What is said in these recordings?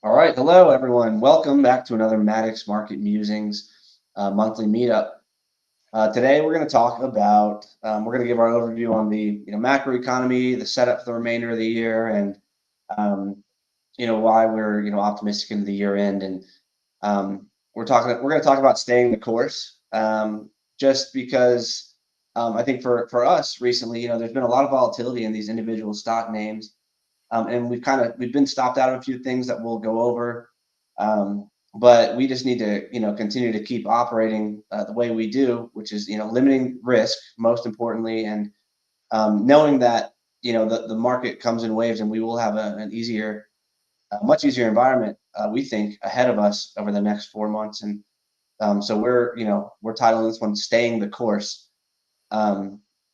All right, hello everyone. Welcome back to another Maddox Market Musings monthly meetup. Today we're going to talk about, we're going to give our overview on the macroeconomy, the setup for the remainder of the year, and um, why we're optimistic into the year end. And we're going to talk about staying the course, just because I think for us recently, there's been a lot of volatility in these individual stock names. And we've been stopped out of a few things that we'll go over, but we just need to continue to keep operating the way we do, which is limiting risk most importantly, and knowing that the market comes in waves, and we will have a much easier environment, we think, ahead of us over the next 4 months. And so we're titling this one "Staying the Course."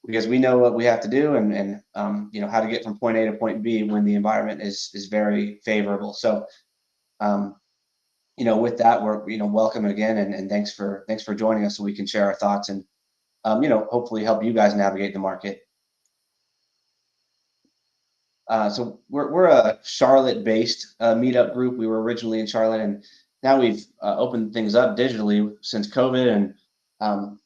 Because we know what we have to do, and how to get from point A to point B when the environment is very favorable. So with that, we're welcome again, and thanks for joining us so we can share our thoughts and hopefully help you guys navigate the market. So we're a Charlotte-based meetup group. We were originally in Charlotte, and now we've opened things up digitally since COVID. And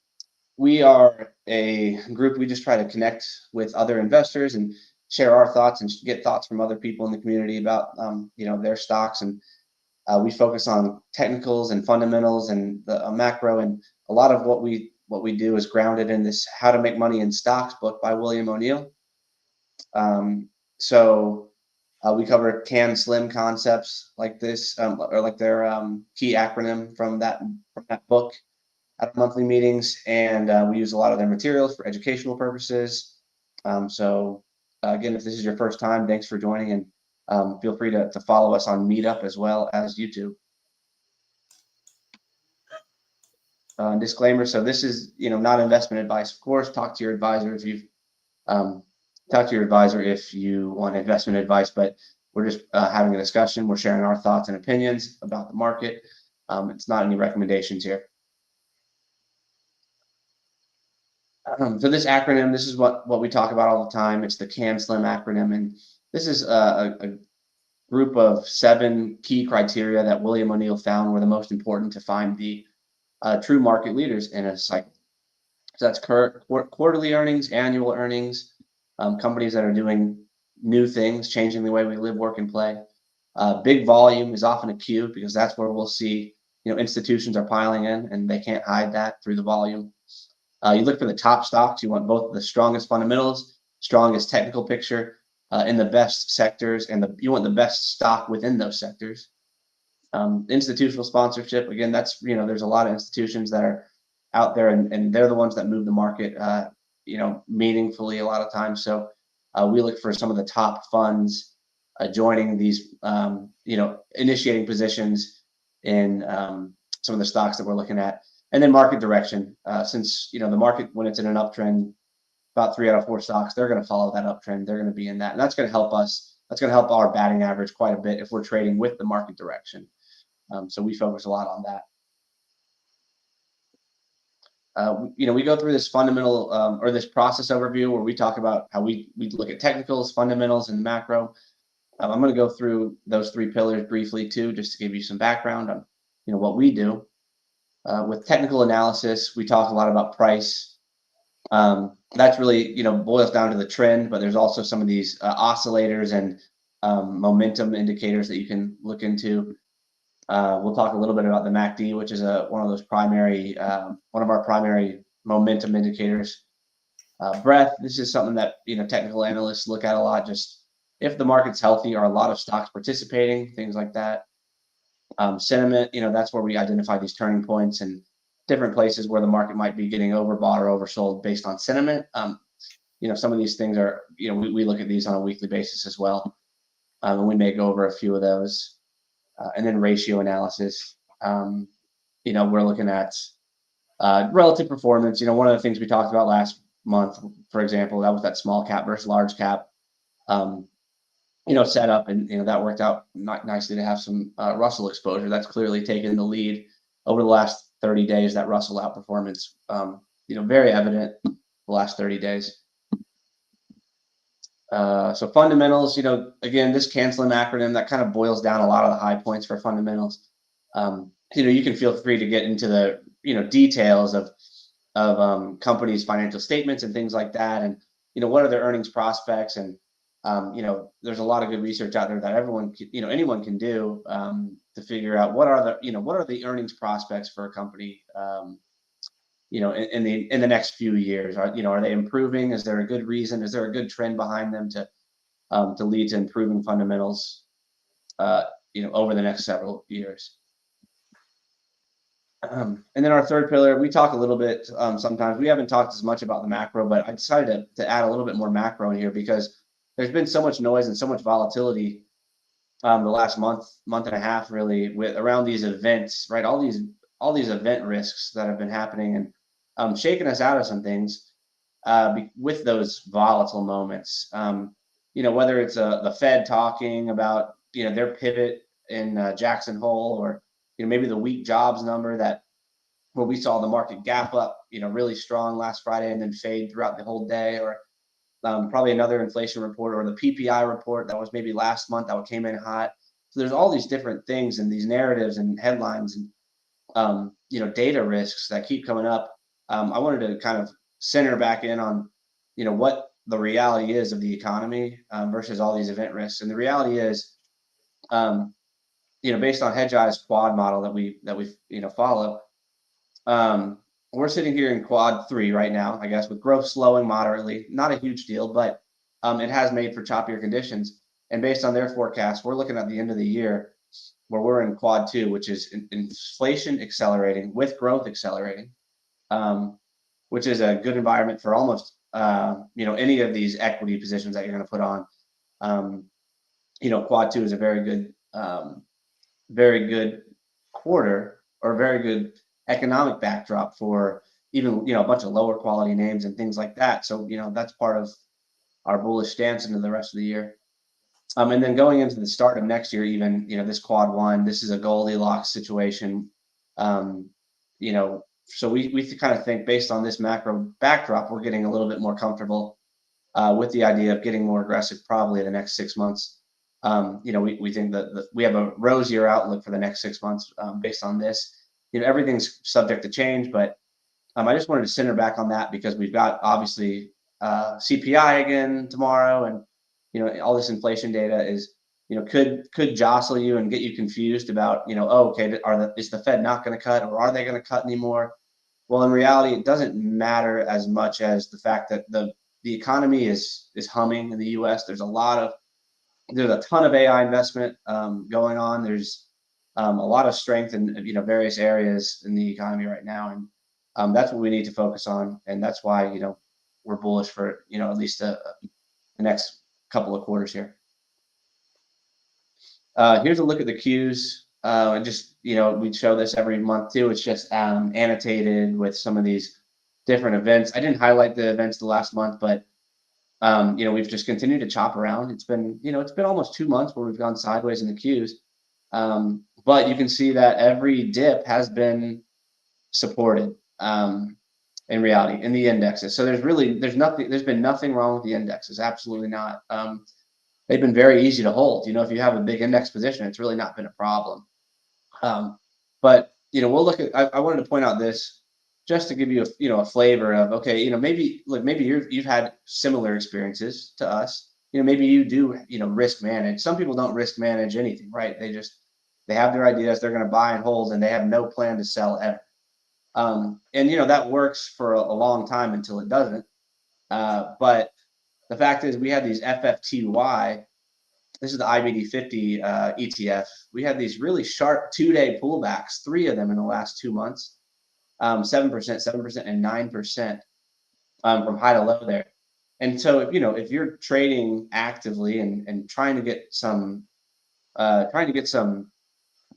we are a group. We just try to connect with other investors and share our thoughts and get thoughts from other people in the community about their stocks. And we focus on technicals and fundamentals and the macro. And a lot of what we do is grounded in this "How to Make Money in Stocks" book by William O'Neill. So we cover CANSLIM concepts like this, or like their key acronym from that book at our monthly meetings, and we use a lot of their materials for educational purposes. So again, if this is your first time, thanks for joining, and feel free to follow us on Meetup as well as YouTube. Disclaimer: so this is not investment advice. Of course, talk to your advisor if you've talk to your advisor if you want investment advice, but we're just having a discussion. We're sharing our thoughts and opinions about the market. It's not any recommendations here. So this acronym, this is what we talk about all the time. It's the CANSLIM acronym, and this is a group of 7 key criteria that William O'Neill found were the most important to find the true market leaders in a cycle. So that's quarterly earnings, annual earnings, companies that are doing new things, changing the way we live, work, and play. Big volume is often a cue, because that's where we'll see institutions are piling in, and they can't hide that through the volume. You look for the top stocks. You want both the strongest fundamentals, strongest technical picture, in the best sectors, and you want the best stock within those sectors. Institutional sponsorship, again, that's there's a lot of institutions that are out there, and they're the ones that move the market meaningfully a lot of times. So we look for some of the top funds joining these, initiating positions in some of the stocks that we're looking at. And then market direction, since the market, when it's in an uptrend, about 3 out of 4 stocks, they're going to follow that uptrend. They're going to be in that, and that's going to help us. That's going to help our batting average quite a bit if we're trading with the market direction. So we focus a lot on that. We go through this fundamental or this process overview where we talk about how we look at technicals, fundamentals, and macro. I'm going to go through those 3 pillars briefly too, just to give you some background on what we do. With technical analysis, we talk a lot about price. That's really boils down to the trend, but there's also some of these oscillators and momentum indicators that you can look into. We'll talk a little bit about the MACD, which is one of our primary momentum indicators. Breadth, this is something that technical analysts look at a lot. Just if the market's healthy, are a lot of stocks participating, things like that. Sentiment, that's where we identify these turning points and different places where the market might be getting overbought or oversold based on sentiment. Some of these things are, we look at these on a weekly basis as well, and we may go over a few of those. And then ratio analysis, we're looking at relative performance. One of the things we talked about last month, for example, that was that small cap versus large cap setup, and that worked out nicely to have some Russell exposure. That's clearly taken the lead over the last 30 days. That Russell outperformance, very evident the last 30 days. So fundamentals, again, this CANSLIM acronym that kind of boils down a lot of the high points for fundamentals. You can feel free to get into the details of companies' financial statements and things like that, and what are their earnings prospects, and there's a lot of good research out there that anyone can do to figure out what are the earnings prospects for a company. In the next few years, are they improving? Is there a good reason? Is there a good trend behind them to lead to improving fundamentals, over the next several years? And then our third pillar, we talk a little bit sometimes. We haven't talked as much about the macro, but I decided to add a little bit more macro in here because there's been so much noise and so much volatility the last month and a half, really, with around these events, right? All these event risks that have been happening and shaking us out of some things with those volatile moments. Whether it's the Fed talking about their pivot in Jackson Hole, or maybe the weak jobs number where we saw the market gap up really strong last Friday and then fade throughout the whole day, or probably another inflation report, or the PPI report that was maybe last month that came in hot. So there's all these different things and these narratives and headlines and data risks that keep coming up. I wanted to kind of center back in on what the reality is of the economy versus all these event risks. And the reality is, based on Hedgeye's quad model that we follow, we're sitting here in quad 3 right now, I guess, with growth slowing moderately. Not a huge deal, but it has made for choppier conditions. And based on their forecast, we're looking at the end of the year where we're in quad 2, which is inflation accelerating with growth accelerating, which is a good environment for almost any of these equity positions that you're going to put on. Quad 2 is a very good quarter, or very good economic backdrop for even a bunch of lower quality names and things like that. So that's part of our bullish stance into the rest of the year. And then going into the start of next year, even this quad 1, this is a Goldilocks situation. So we kind of think, based on this macro backdrop, we're getting a little bit more comfortable with the idea of getting more aggressive probably in the next 6 months. We think that we have a rosier outlook for the next 6 months based on this. Everything's subject to change, but I just wanted to center back on that because we've got obviously CPI again tomorrow, and all this inflation data is could jostle you and get you confused about okay, is the Fed not going to cut, or are they going to cut anymore? Well, in reality, it doesn't matter as much as the fact that the economy is humming in the U.S. There's a ton of AI investment going on. There's a lot of strength in various areas in the economy right now, and that's what we need to focus on, and that's why we're bullish for at least the next couple of quarters here. Here's a look at the Qs, and just we show this every month too. It's just annotated with some of these different events. I didn't highlight the events the last month, but we've just continued to chop around. It's been almost 2 months where we've gone sideways in the Qs, but you can see that every dip has been supported in reality in the indexes. So there's been nothing wrong with the indexes. Absolutely not. They've been very easy to hold. If you have a big index position, it's really not been a problem. But we'll look at. I wanted to point out this just to give you a flavor of, okay, maybe you've had similar experiences to us. Maybe you do risk manage. Some people don't risk manage anything, right? They have their ideas, they're going to buy and hold, and they have no plan to sell ever. And that works for a long time until it doesn't. But the fact is, we had these FFTY. This is the IBD 50 ETF. We had these really sharp 2-day pullbacks, 3 of them in the last 2 months, 7%, 7%, and 9% from high to low there. And so if you're trading actively and trying to get some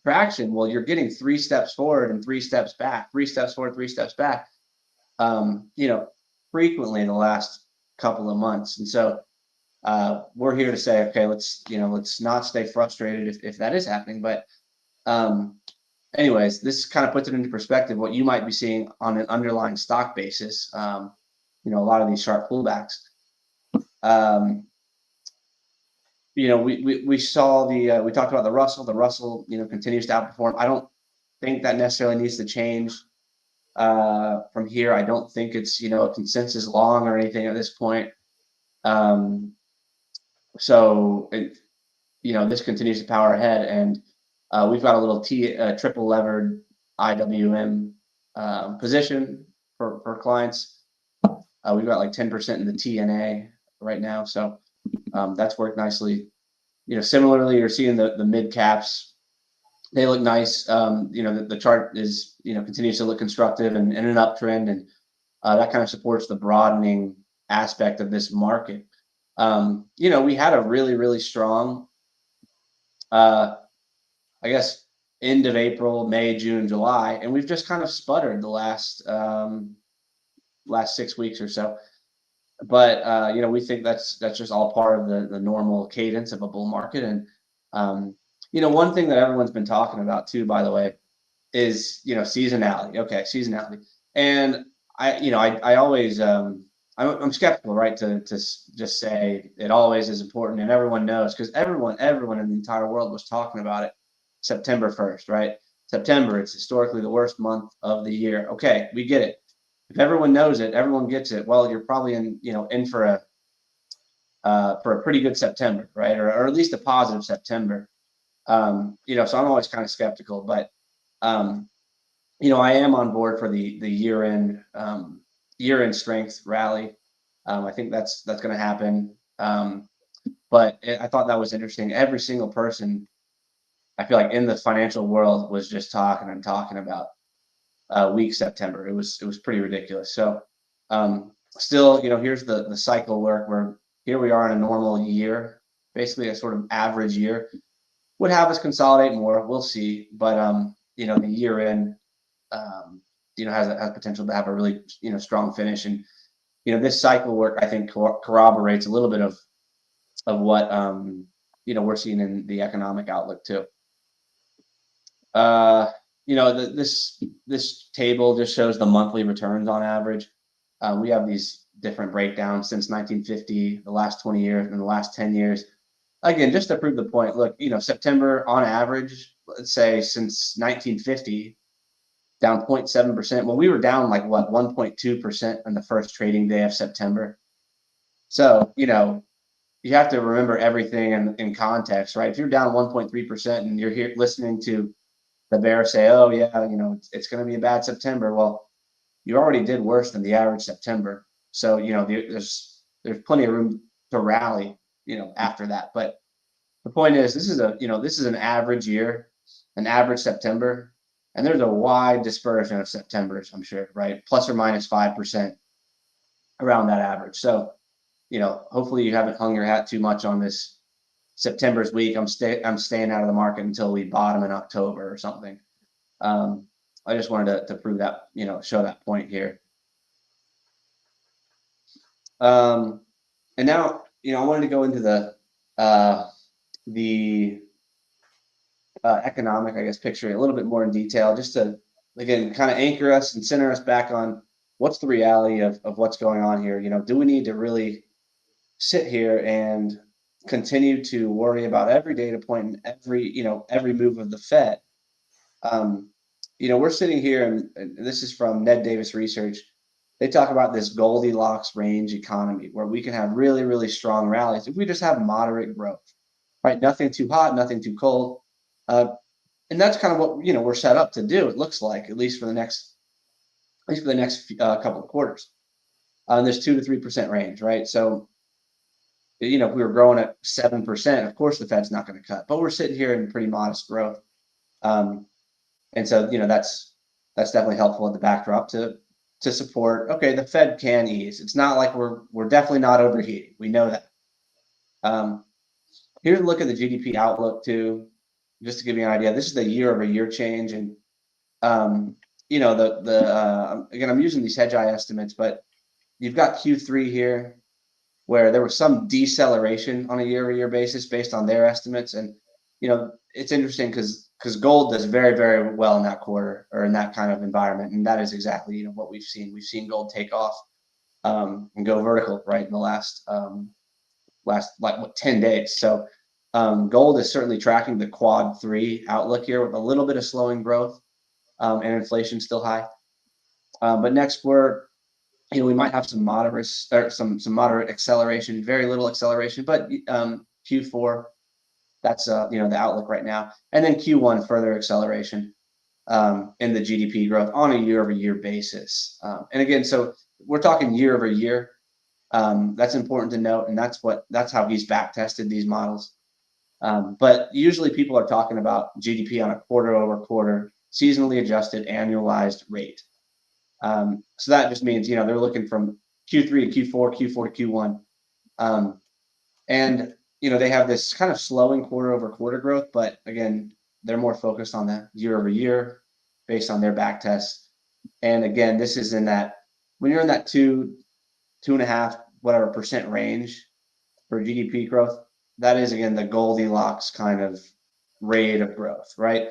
traction, well, you're getting 3 steps forward and 3 steps back, 3 steps forward, 3 steps back, frequently in the last couple of months. And so we're here to say, okay, let's not stay frustrated if that is happening. But anyways, this kind of puts it into perspective what you might be seeing on an underlying stock basis. A lot of these sharp pullbacks. we saw we talked about the Russell. The Russell, continues to outperform. I don't think that necessarily needs to change from here. I don't think it's a consensus long or anything at this point. Um, so this continues to power ahead, and we've got a little triple levered IWM position for clients. We've got like 10% in the TNA right now, so that's worked nicely. Similarly, you're seeing the mid caps. They look nice. The chart is continues to look constructive and in an uptrend, and that kind of supports the broadening aspect of this market. We had a really strong, I guess, end of April, May, June, July, and we've just kind of sputtered the last 6 weeks or so. But we think that's just all part of the normal cadence of a bull market. And one thing that everyone's been talking about too, by the way, is seasonality. Okay, seasonality. And I always I'm skeptical, right, to just say it always is important and everyone knows, because everyone in the entire world was talking about it September 1st, right? September, it's historically the worst month of the year. Okay, we get it. If everyone knows it, everyone gets it. Well, you're probably in for a pretty good September, right? Or at least a positive September. So I'm always kind of skeptical, but I am on board for the year-end strength rally. I think that's going to happen. But I thought that was interesting. Every single person, I feel like, in the financial world was just talking and talking about weak September. It was pretty ridiculous. So still, here's the cycle work where here we are in a normal year, basically a sort of average year. Would have us consolidate more. We'll see. But the year end has potential to have a really strong finish. And this cycle work, I think, corroborates a little bit of what we're seeing in the economic outlook too. This table just shows the monthly returns on average. We have these different breakdowns since 1950, the last 20 years, and the last 10 years. Again, just to prove the point, look, September on average, let's say since 1950, down 0.7%. Well, we were down like what, 1.2% on the first trading day of September. So, you have to remember everything in context, right? If you're down 1.3% and you're here listening to the bear say, oh yeah, it's going to be a bad September. Well, you already did worse than the average September. So, there's plenty of room to rally, after that. But the point is, this is an average year, an average September, and there's a wide dispersion of Septembers, I'm sure, right? Plus or minus 5% around that average. So, hopefully you haven't hung your hat too much on this September's weak. I'm staying out of the market until we bottom in October or something. I just wanted to prove that, show that point here. And now, I wanted to go into the economic, I guess, picture a little bit more in detail, just to, again, kind of anchor us and center us back on what's the reality of what's going on here. Do we need to really sit here and continue to worry about every data point and every move of the Fed? We're sitting here, and this is from Ned Davis Research. They talk about this Goldilocks range economy where we can have really strong rallies if we just have moderate growth, right? Nothing too hot, nothing too cold. And that's kind of what we're set up to do. It looks like, at least for the next couple of quarters. There's 2 to 3% range, right? So, if we were growing at 7%, of course the Fed's not going to cut. But we're sitting here in pretty modest growth, and so that's definitely helpful in the backdrop to support. Okay, the Fed can ease. It's not like we're definitely not overheating. We know that. Here's a look at the GDP outlook too, just to give you an idea. This is the year-over-year change, and again, I'm using these hedge eye estimates, but you've got Q3 here, where there was some deceleration on a year-over-year basis based on their estimates, and it's interesting because gold does very well in that quarter or in that kind of environment, and that is exactly what we've seen. We've seen gold take off and go vertical right in the last like 10 days. So Gold is certainly tracking the quad 3 outlook here with a little bit of slowing growth, and inflation still high. But next quarter, we might have some moderate or some moderate acceleration, very little acceleration, but Q4, that's the outlook right now, and then Q1 further acceleration in the GDP growth on a year-over-year basis. And again, so we're talking year-over-year. That's important to note, and that's how he's back tested these models. But usually people are talking about GDP on a quarter-over-quarter, seasonally adjusted, annualized rate. So that just means they're looking from Q3 to Q4, Q4 to Q1, and they have this kind of slowing quarter-over-quarter growth, but again, they're more focused on the year-over-year based on their back tests. And again, this is in that when you're in that 2.5 whatever percent range for GDP growth, that is again the Goldilocks kind of rate of growth, right?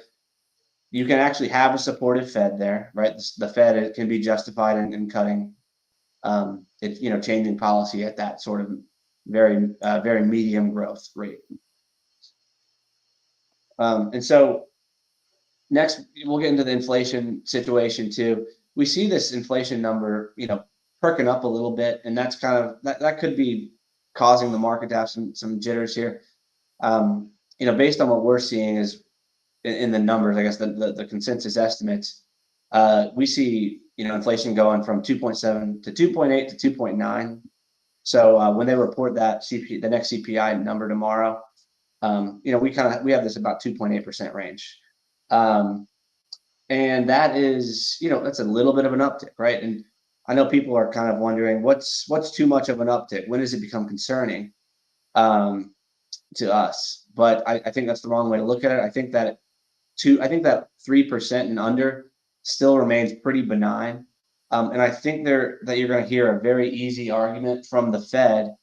You can actually have a supportive Fed there, right? The Fed, it can be justified in cutting, changing policy at that sort of very medium growth rate. And so next, we'll get into the inflation situation too. We see this inflation number, perking up a little bit, and that's kind of that could be causing the market to have some jitters here. Based on what we're seeing is in the numbers, I guess the consensus estimates, we see inflation going from 2.7 to 2.8 to 2.9. So when they report that the next CPI number tomorrow, we have this about 2.8% range, and that is that's a little bit of an uptick, right? And I know people are kind of wondering what's too much of an uptick. When does it become concerning to us? But I think that's the wrong way to look at it. I think that 3% and under still remains pretty benign. And I think that you're going to hear a very easy argument from the Fed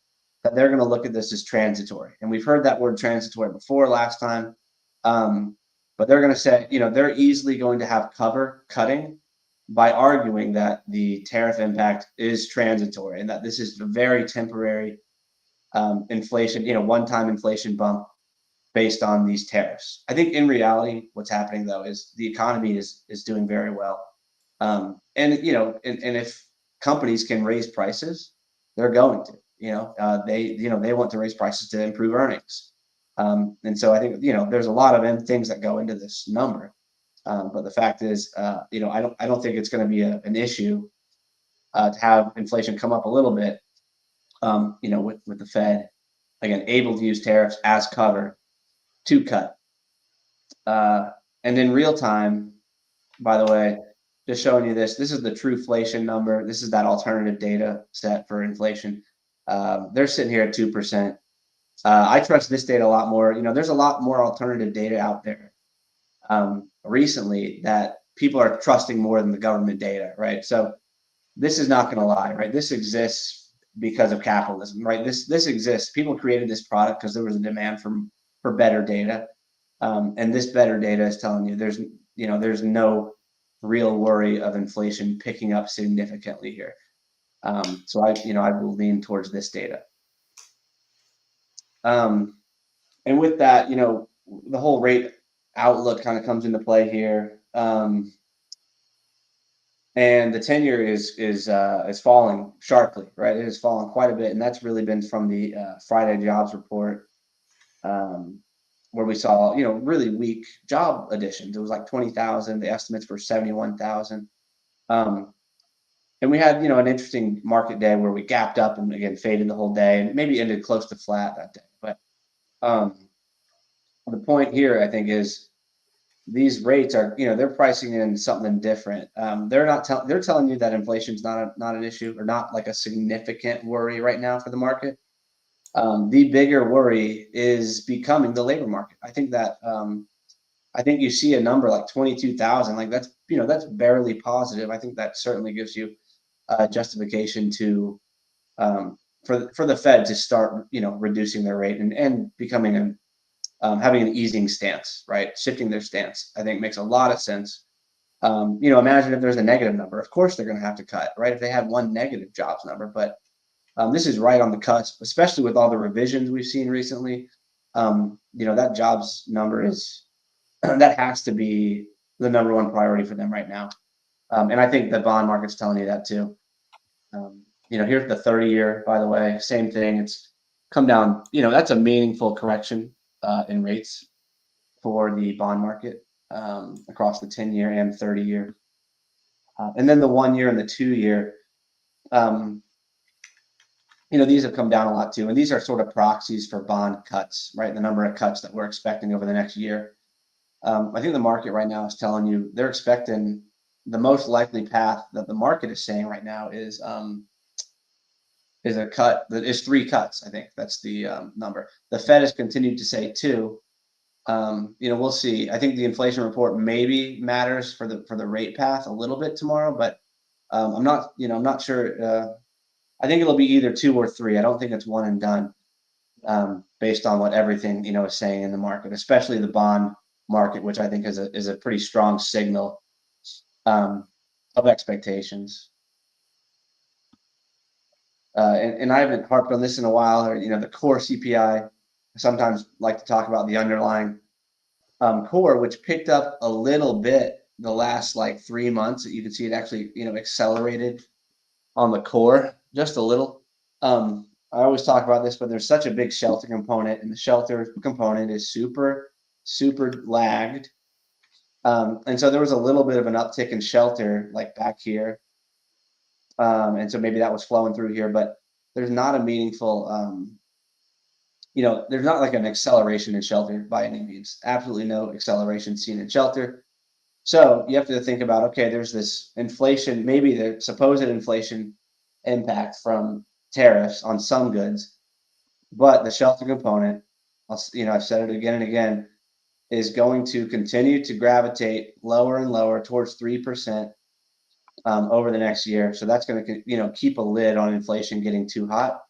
that they're going to look at this as transitory. And we've heard that word transitory before last time. But they're going to say, they're easily going to have cover cutting by arguing that the tariff impact is transitory and that this is a very temporary inflation, one-time inflation bump based on these tariffs. I think in reality, what's happening though is the economy is doing very well. And if companies can raise prices, they're going to. They want to raise prices to improve earnings. And so I think there's a lot of things that go into this number. But the fact is, I don't think it's going to be an issue to have inflation come up a little bit. With the Fed again able to use tariffs as cover to cut. And in real time, by the way, just showing you this is the trueflation number. This is that alternative data set for inflation. They're sitting here at 2%. I trust this data a lot more. There's a lot more alternative data out there recently that people are trusting more than the government data, right? So this is not going to lie, right? This exists because of capitalism, right? This exists. People created this product because there was a demand for better data, and this better data is telling you there's no real worry of inflation picking up significantly here. So I will lean towards this data. And with that, the whole rate outlook kind of comes into play here. And the 10-year is falling sharply, right? It has fallen quite a bit, and that's really been from the Friday jobs report, where we saw really weak job additions. It was like 20,000. The estimates were 71,000. And we had an interesting market day where we gapped up and again faded the whole day, and maybe ended close to flat that day. But the point here, I think, is these rates are, they're pricing in something different. They're telling you that inflation's not an issue or not like a significant worry right now for the market. The bigger worry is becoming the labor market. I think that I think you see a number like 22,000, like that's barely positive. I think that certainly gives you justification to for the Fed to start reducing their rate and becoming having an easing stance, right? Shifting their stance, I think makes a lot of sense. Imagine if there's a negative number. Of course, they're going to have to cut, right? If they had one negative jobs number, but this is right on the cusp, especially with all the revisions we've seen recently. That jobs number is that has to be the number one priority for them right now. And I think the bond market's telling you that too. Here's the 30-year, by the way, same thing. It's come down. That's a meaningful correction in rates for the bond market across the 10-year and 30-year. And then the 1-year and the 2-year, these have come down a lot too. And these are sort of proxies for bond cuts, right? The number of cuts that we're expecting over the next year. I think the market right now is telling you they're expecting the most likely path that the market is saying right now is a cut that is 3 cuts. I think that's the number. The Fed has continued to say 2. We'll see. I think the inflation report maybe matters for the rate path a little bit tomorrow, but I'm not sure. I think it'll be either 2 or 3. I don't think it's one and done, based on what everything is saying in the market, especially the bond market, which I think is a pretty strong signal of expectations. And I haven't harped on this in a while, or the core CPI. I sometimes like to talk about the underlying core, which picked up a little bit the last like 3 months. You can see it actually accelerated on the core just a little. I always talk about this, but there's such a big shelter component, and the shelter component is super lagged. And so there was a little bit of an uptick in shelter like back here. And so maybe that was flowing through here, but there's not a meaningful, there's not like an acceleration in shelter by any means. Absolutely no acceleration seen in shelter. So you have to think about, okay, there's this inflation, maybe the supposed inflation impact from tariffs on some goods, but the shelter component, I've said it again and again, is going to continue to gravitate lower and lower towards 3%. Over the next year. So that's going to, keep a lid on inflation getting too hot.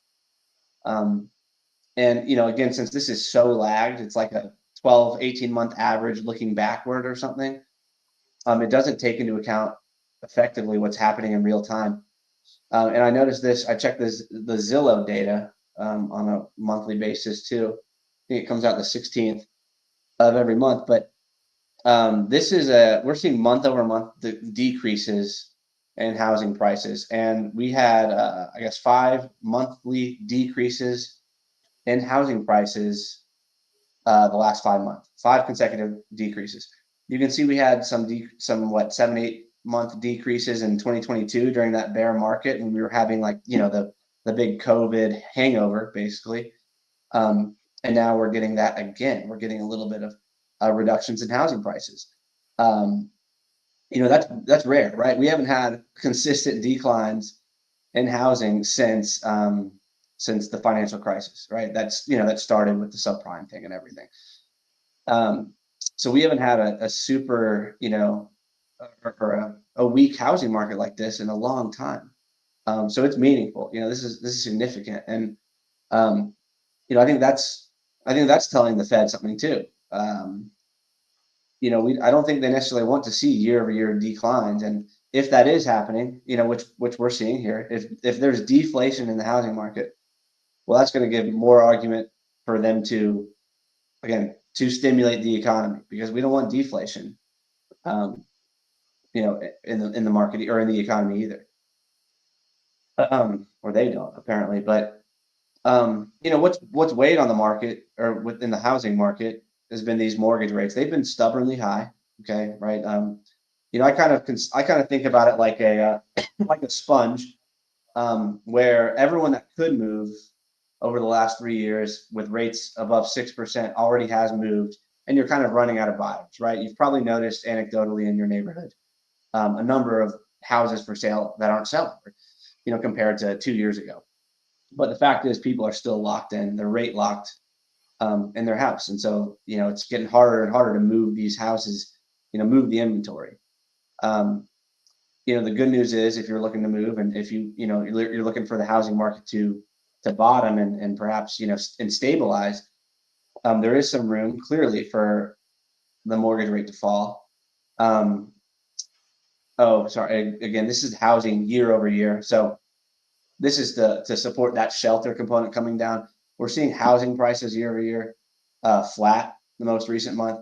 And, again, since this is so lagged, it's like a 12, 18-month average looking backward or something. It doesn't take into account effectively what's happening in real time. And I noticed this, I checked the Zillow data on a monthly basis too. I think it comes out the 16th of every month, but we're seeing month over month the decreases in housing prices, and we had I guess 5 monthly decreases in housing prices the last 5 months, 5 consecutive decreases. You can see we had some 7-8 month decreases in 2022 during that bear market, and we were having the big COVID hangover basically, and now we're getting that again. We're getting a little bit of reductions in housing prices. That's rare, right? We haven't had consistent declines in housing since the financial crisis, right? That started with the subprime thing and everything. So we haven't had a super, or a weak housing market like this in a long time. So it's meaningful. This is significant, and I think that's telling the Fed something too. I don't think they necessarily want to see year-over-year declines, and if that is happening, which we're seeing here, if there's deflation in the housing market, well, that's going to give more argument for them to stimulate the economy, because we don't want deflation, in the market or in the economy either, or they don't apparently. But what's weighed on the market or within the housing market has been these mortgage rates. They've been stubbornly high. Okay, right. I kind of think about it like a like a sponge, where everyone that could move over the last 3 years with rates above 6% already has moved, and you're kind of running out of buyers, right? You've probably noticed anecdotally in your neighborhood a number of houses for sale that aren't selling, compared to 2 years ago. But the fact is, people are still locked in; they're rate locked in their house, and so it's getting harder and harder to move these houses, move the inventory. The good news is, if you're looking to move, and if you're looking for the housing market to bottom and perhaps and stabilize, there is some room clearly for the mortgage rate to fall. Oh, sorry. Again, this is housing year over year, so this is to support that shelter component coming down. We're seeing housing prices year over year flat the most recent month.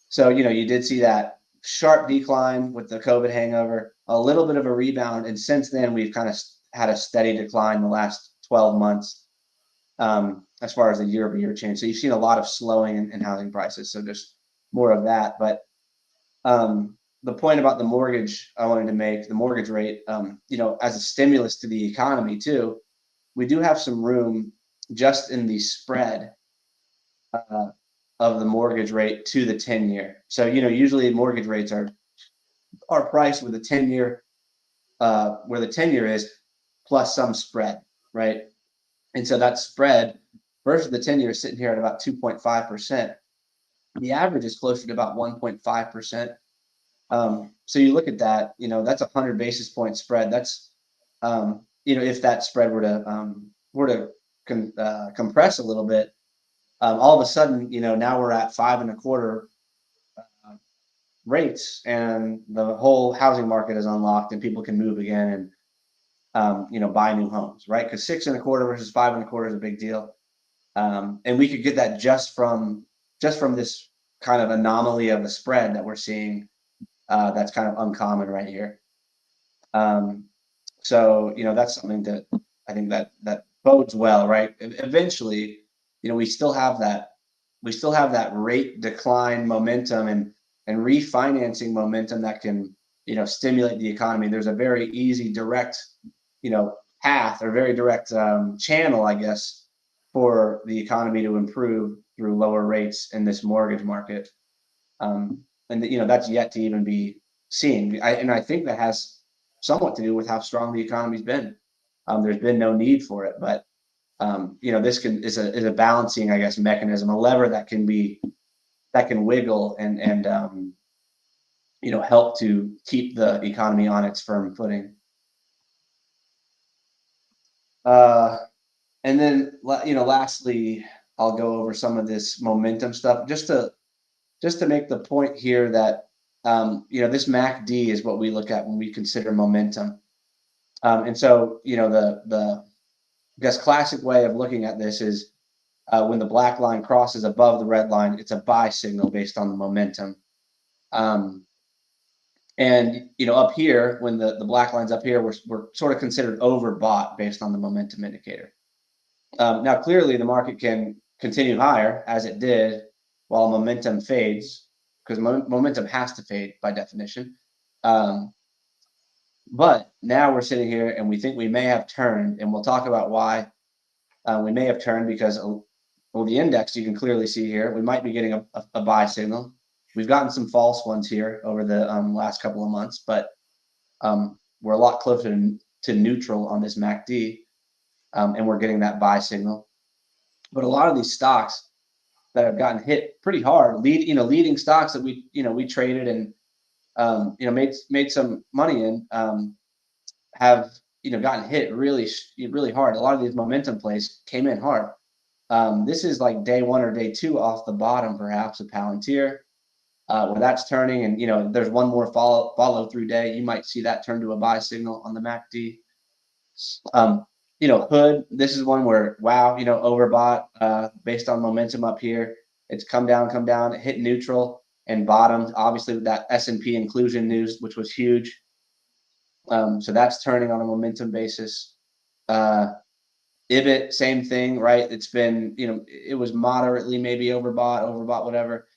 So, you did see that sharp decline with the COVID hangover, a little bit of a rebound. And since then, we've kind of had a steady decline the last 12 months as far as the year-over-year change. So you've seen a lot of slowing in housing prices. So just more of that. But the point about the mortgage I wanted to make, the mortgage rate, as a stimulus to the economy too, we do have some room just in the spread uh, of the mortgage rate to the 10-year. So, usually mortgage rates are priced with a 10-year, where the 10-year is plus some spread, right? And so that spread versus the 10-year is sitting here at about 2.5%. The average is closer to about 1.5%. So you look at that, that's a 100 basis point spread. That's, if that spread were to compress a little bit, all of a sudden, now we're at 5.25 rates, and the whole housing market is unlocked, and people can move again and buy new homes, right? Because 6.25 versus 5.25 is a big deal, and we could get that just from this kind of anomaly of the spread that we're seeing. That's kind of uncommon right here. So that's something that I think that bodes well, right? Eventually, we still have that rate decline momentum and refinancing momentum that can stimulate the economy. There's a very easy, direct path, or very direct channel, I guess, for the economy to improve through lower rates in this mortgage market. And that's yet to even be seen. And I think that has somewhat to do with how strong the economy's been. There's been no need for it, but this is a balancing, I guess, mechanism, a lever that can wiggle and help to keep the economy on its firm footing. And then lastly, I'll go over some of this momentum stuff just to make the point here that this MACD is what we look at when we consider momentum. And so the I guess classic way of looking at this is when the black line crosses above the red line, it's a buy signal based on the momentum. And up here, when the black line's up here, we're sort of considered overbought based on the momentum indicator. Now, clearly, the market can continue higher, as it did, while momentum fades, because momentum has to fade by definition. But now we're sitting here and we think we may have turned, and we'll talk about why we may have turned, because the index, you can clearly see here, we might be getting a buy signal. We've gotten some false ones here over the last couple of months, but we're a lot closer to neutral on this MACD, and we're getting that buy signal. But a lot of these stocks that have gotten hit pretty hard, leading stocks that we traded and made some money in, have gotten hit really hard. A lot of these momentum plays came in hard. This is like day one or day two off the bottom, perhaps, of Palantir, where that's turning, and there's one more follow through day. You might see that turn to a buy signal on the MACD. Hood, this is one where, wow, overbought based on momentum up here. It's come down, it hit neutral and bottomed, obviously, with that S&P inclusion news, which was huge. So that's turning on a momentum basis. IBIT, same thing, right? It's been, it was moderately maybe overbought, whatever.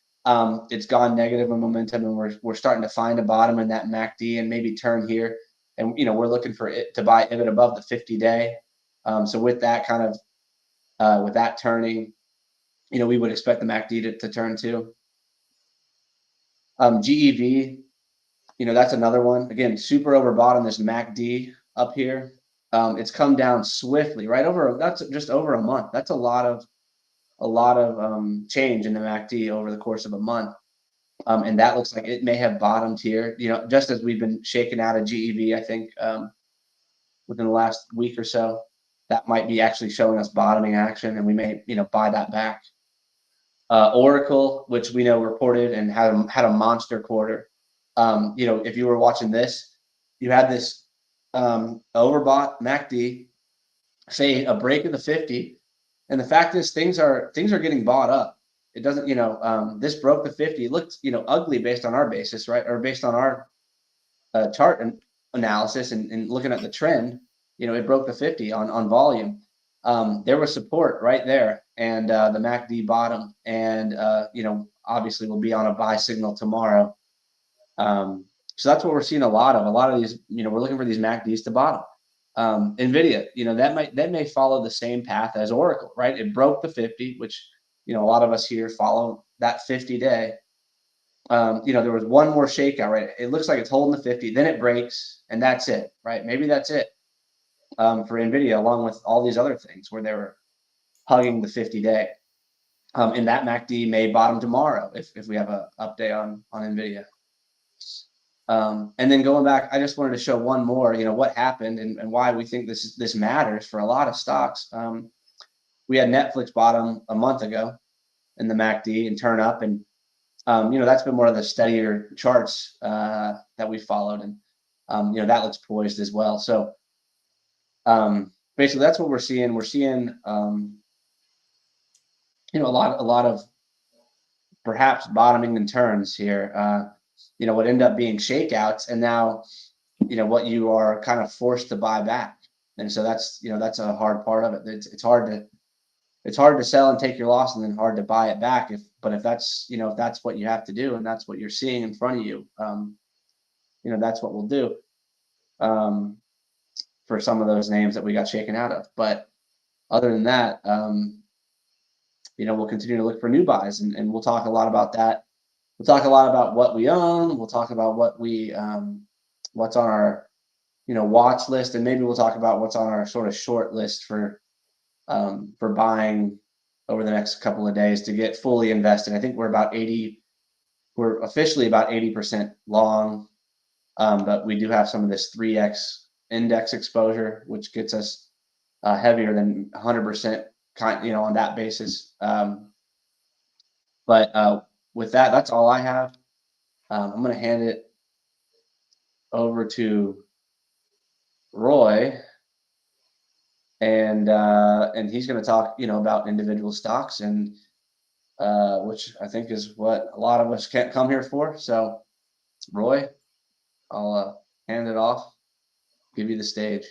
It's gone negative in momentum, and we're starting to find a bottom in that MACD and maybe turn here. And we're looking for it to buy IBIT above the 50-day. So with that kind of with that turning, we would expect the MACD to turn too. GEV, that's another one. Again, super overbought on this MACD up here. It's come down swiftly, right over. That's just over a month. That's a lot of change in the MACD over the course of a month. And that looks like it may have bottomed here. Just as we've been shaken out of GEV, I think within the last week or so, that might be actually showing us bottoming action, and we may buy that back. Oracle, which we know reported and had a monster quarter. If you were watching this, you had this overbought MACD, say a break of the 50, and the fact is things are getting bought up. It doesn't, this broke the 50. It looked, ugly based on our basis, right? Or based on our chart and analysis and looking at the trend, it broke the 50 on volume. There was support right there, and the MACD bottom, and obviously we'll be on a buy signal tomorrow. So that's what we're seeing a lot of these, we're looking for these MACDs to bottom. Nvidia, that may follow the same path as Oracle, right? It broke the 50, which a lot of us here follow that 50-day. There was one more shakeout, right? It looks like it's holding the 50, then it breaks, and that's it, right? Maybe that's it for Nvidia, along with all these other things where they were hugging the 50-day. And that MACD may bottom tomorrow if we have an update on Nvidia. And then going back, I just wanted to show one more, what happened and why we think this matters for a lot of stocks. We had Netflix bottom a month ago in the MACD and turn up, and that's been one of the steadier charts that we followed, and that looks poised as well. So basically, that's what we're seeing. We're seeing a lot of perhaps bottoming and turns here. What end up being shakeouts, and now what you are kind of forced to buy back, and so that's a hard part of it. It's hard to sell and take your loss, and then hard to buy it back. If that's what you have to do, and that's what you're seeing in front of you, that's what we'll do for some of those names that we got shaken out of. But other than that, we'll continue to look for new buys, and we'll talk a lot about that. We'll talk a lot about what we own. We'll talk about what we what's on our watch list, and maybe we'll talk about what's on our sort of short list for buying over the next couple of days to get fully invested. I think we're officially about 80% long, but we do have some of this 3x index exposure, which gets us heavier than 100% on that basis. But with that, that's all I have. I'm going to hand it over to Roy, and he's going to talk, about individual stocks, and which I think is what a lot of us can't come here for. So, Roy, I'll hand it off, give you the stage.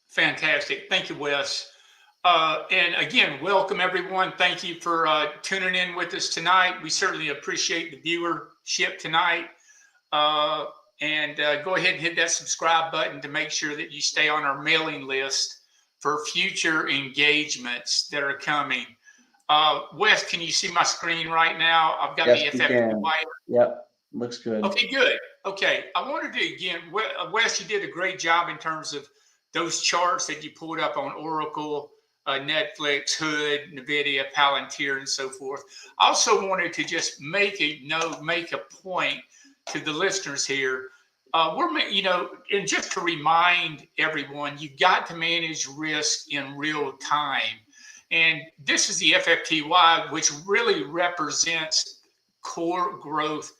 Fantastic. Thank you, Wes. And again, welcome everyone. Thank you for tuning in with us tonight. We certainly appreciate the viewership tonight. And go ahead and hit that subscribe button to make sure that you stay on our mailing list for future engagements that are coming. Wes, can you see my screen right now? I've got Yes, the FFPY. Yep, looks good. Okay, good. Okay, I wanted to, again, Wes, you did a great job in terms of those charts that you pulled up on Oracle, Netflix, Hood, Nvidia, Palantir, and so forth. I also wanted to just make a point to the listeners here. And just to remind everyone, you got to manage risk in real time. And this is the FFTY, which really represents core growth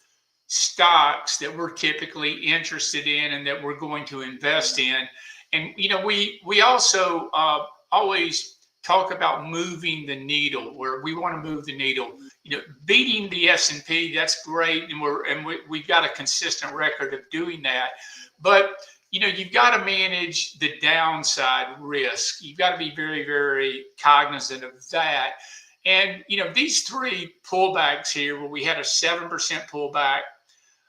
stocks that we're typically interested in and that we're going to invest in. And, we also always talk about moving the needle, where we want to move the needle. Beating the S&P, that's great, and we've got a consistent record of doing that. But you've got to manage the downside risk. You've got to be very, very cognizant of that. And these three pullbacks here, where we had a 7% pullback,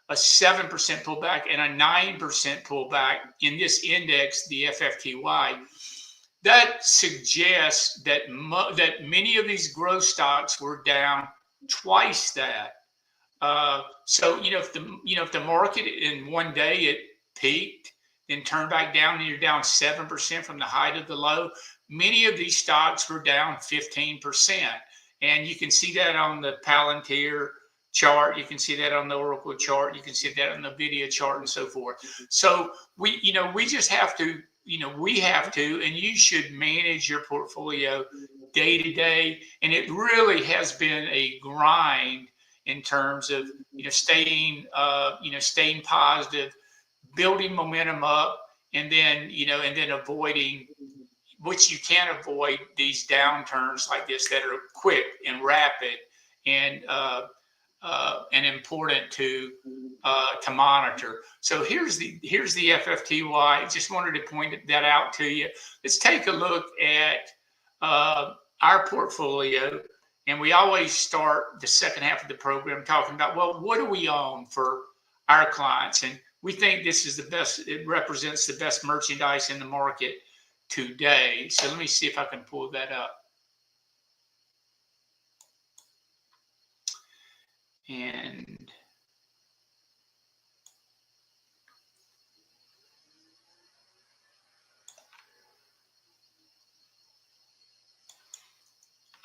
a 7% pullback, and a 9% pullback in this index, the FFTY. That suggests that that many of these growth stocks were down twice that. So if the market in one day it peaked, then turned back down, and you're down 7% from the height of the low, many of these stocks were down 15%, and you can see that on the Palantir chart, you can see that on the Oracle chart, you can see that on the Nvidia chart, and so forth. So we just have to. We have to, and you should manage your portfolio day to day. And it really has been a grind in terms of, staying positive, building momentum up, and then avoiding, which you can't avoid, these downturns like this that are quick and rapid. and important to monitor. So here's the FFTY. Just wanted to point that out to you. Let's take a look at our portfolio, and we always start the second half of the program talking about, well, what do we own for our clients? And we think this is the best. It represents the best merchandise in the market today. So let me see if I can pull that up. And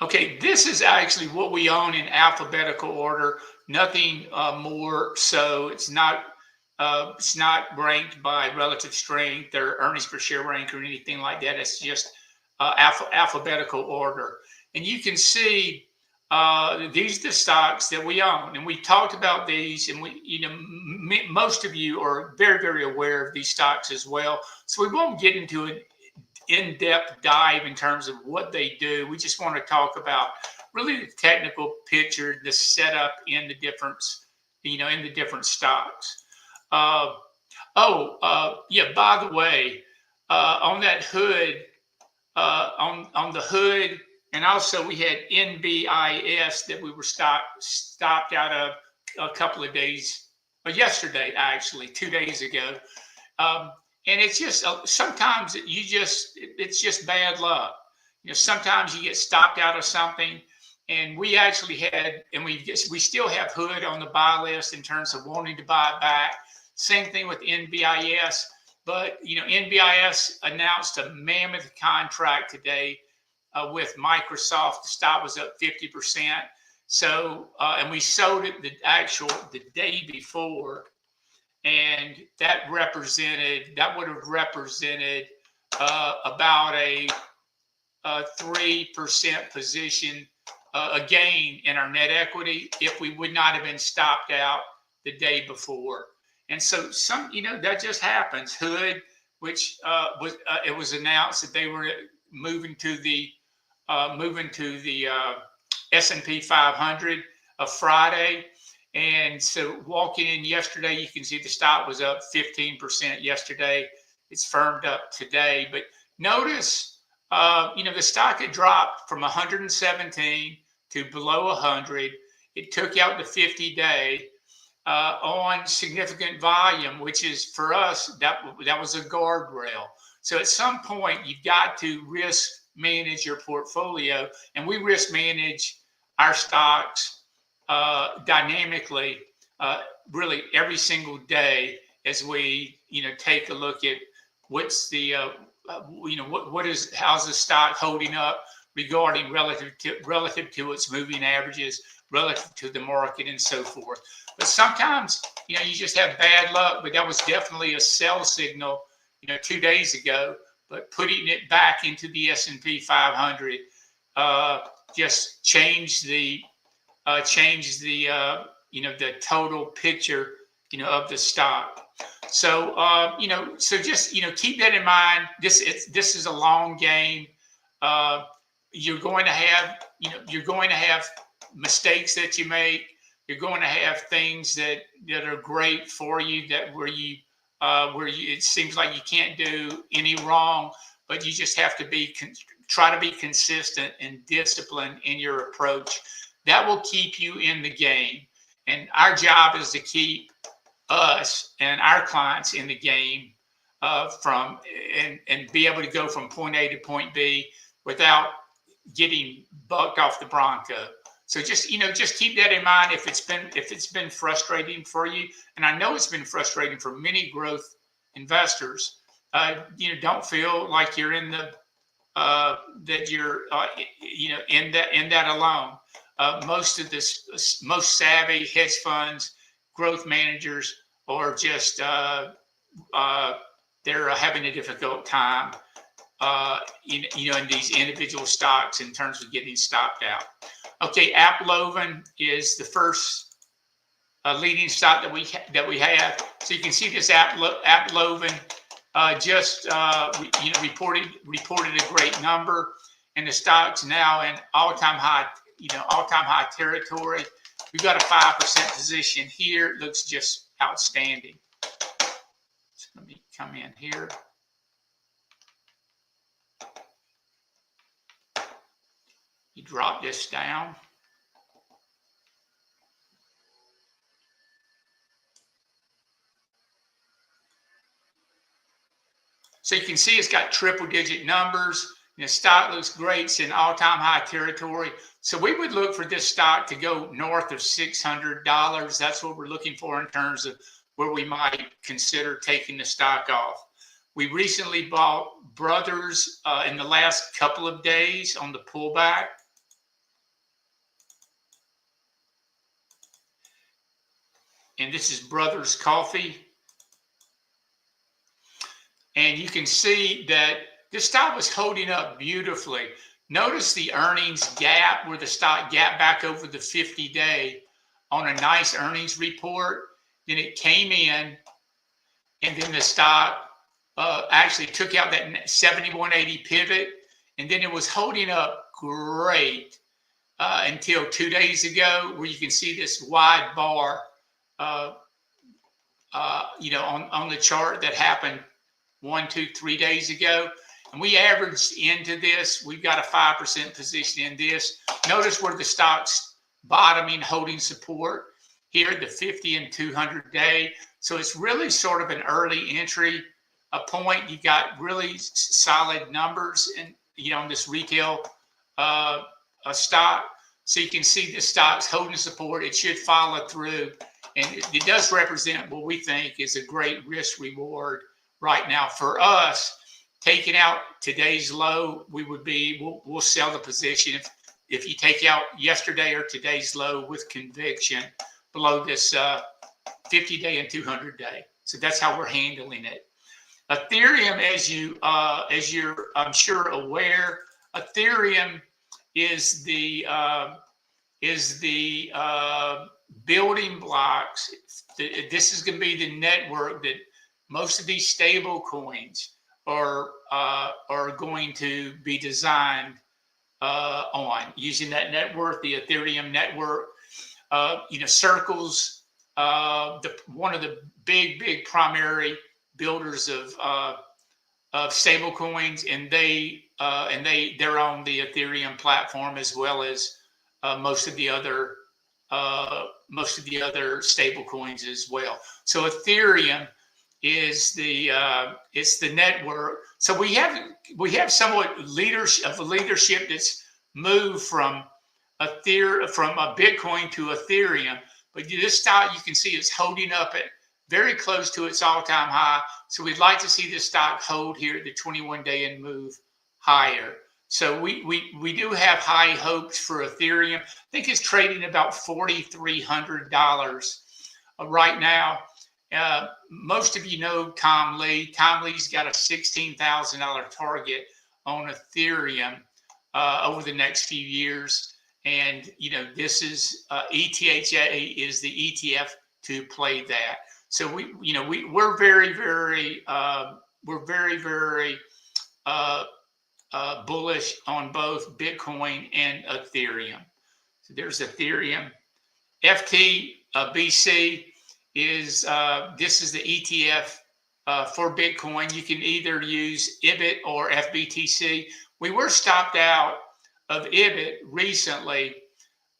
okay, this is actually what we own in alphabetical order. Nothing more. So it's not ranked by relative strength or earnings per share rank or anything like that. It's just alphabetical order. And you can see these are the stocks that we own, and we talked about these, and most of you are very, very aware of these stocks as well. So we won't get into an in-depth dive in terms of what they do. We just want to talk about really the technical picture, the setup in the different, in the different stocks. Yeah, by the way, on that hood, on the hood, and also we had NBIS that we were stopped out of a couple of days, or yesterday, actually, 2 days ago. And it's just sometimes it's just bad luck. Sometimes you get stopped out of something, and we actually had, and we still have hood on the buy list in terms of wanting to buy it back. Same thing with NBIS, but NBIS announced a mammoth contract today with Microsoft. The stock was up 50%. So, and we sold it the day before. And that would have represented about a 3% position, a gain in our net equity if we would not have been stopped out the day before. And so that just happens. Hood, which it was announced that they were moving to the S&P 500 Friday. And so walking in yesterday, you can see the stock was up 15% yesterday. It's firmed up today. But notice, the stock had dropped from 117 to below 100. It took out the 50-day on significant volume, which is for us, that was a guardrail. So at some point, you've got to risk manage your portfolio. And we risk manage our stocks dynamically, really every single day as we, take a look at what's the, how's the stock holding up regarding relative to its moving averages, relative to the market, and so forth. But sometimes, you just have bad luck. But that was definitely a sell signal, 2 days ago. But putting it back into the S&P 500 just changed the the total picture, of the stock. So, so just, keep that in mind. This is a long game. You're going to have, mistakes that you make. You're going to have things that are great for you, where it seems like you can't do any wrong, but you just have to try to be consistent and disciplined in your approach. That will keep you in the game. And our job is to keep us and our clients in the game and be able to go from point A to point B without getting bucked off the Bronco. So just keep that in mind if it's been frustrating for you. And I know it's been frustrating for many growth investors. Don't feel like you're in the that you're in that alone. Most savvy hedge funds, growth managers, are just they're having a difficult time in these individual stocks in terms of getting stopped out. Okay, AppLovin is the first leading stock that we have. So you can see this AppLovin just reported a great number, and the stock's now an all-time high all-time high territory. We've got a 5% position here. It looks just outstanding. So let me come in here. You drop this down. So you can see it's got triple-digit numbers. The stock looks great. It's in all-time high territory. So we would look for this stock to go north of $600. That's what we're looking for in terms of where we might consider taking the stock off. We recently bought Brothers in the last couple of days on the pullback. And this is Brothers Coffee. And you can see that this stock was holding up beautifully. Notice the earnings gap where the stock gapped back over the 50-day on a nice earnings report. Then it came in, and then the stock actually took out that 7180 pivot, and then it was holding up great until 2 days ago, where you can see this wide bar, on the chart that happened 1, 2, 3 days ago. And we averaged into this. We've got a 5% position in this. Notice where the stock's bottoming, holding support here at the 50 and 200 day. So it's really sort of an early entry point. You got really solid numbers in this retail stock. So you can see the stock's holding support. It should follow through. And it does represent what we think is a great risk reward right now for us. Taking out today's low, we'll sell the position if you take out yesterday or today's low with conviction below this 50-day and 200-day. So that's how we're handling it. Ethereum, as you're I'm sure aware, Ethereum is the building blocks. This is going to be the network that most of these stable coins are going to be designed on, using that network, the Ethereum network. Circle's one of the big primary builders of stable coins, and they're on the Ethereum platform, as well as most of the other stable coins as well. So Ethereum is the network. So we have somewhat leadership that's moved from a Bitcoin to Ethereum. But this stock, you can see, it's holding up at very close to its all-time high. So we'd like to see this stock hold here at the 21-day and move higher. So we do have high hopes for Ethereum. I think it's trading about $4,300 right now. Most of you know Tom Lee. Tom Lee's got a $16,000 target on Ethereum over the next few years. And, this is ETHA is the ETF to play that. So we're very bullish on both Bitcoin and Ethereum. So there's Ethereum. FTBC is this is the ETF for Bitcoin. You can either use IBIT or FBTC. We were stopped out of IBIT recently,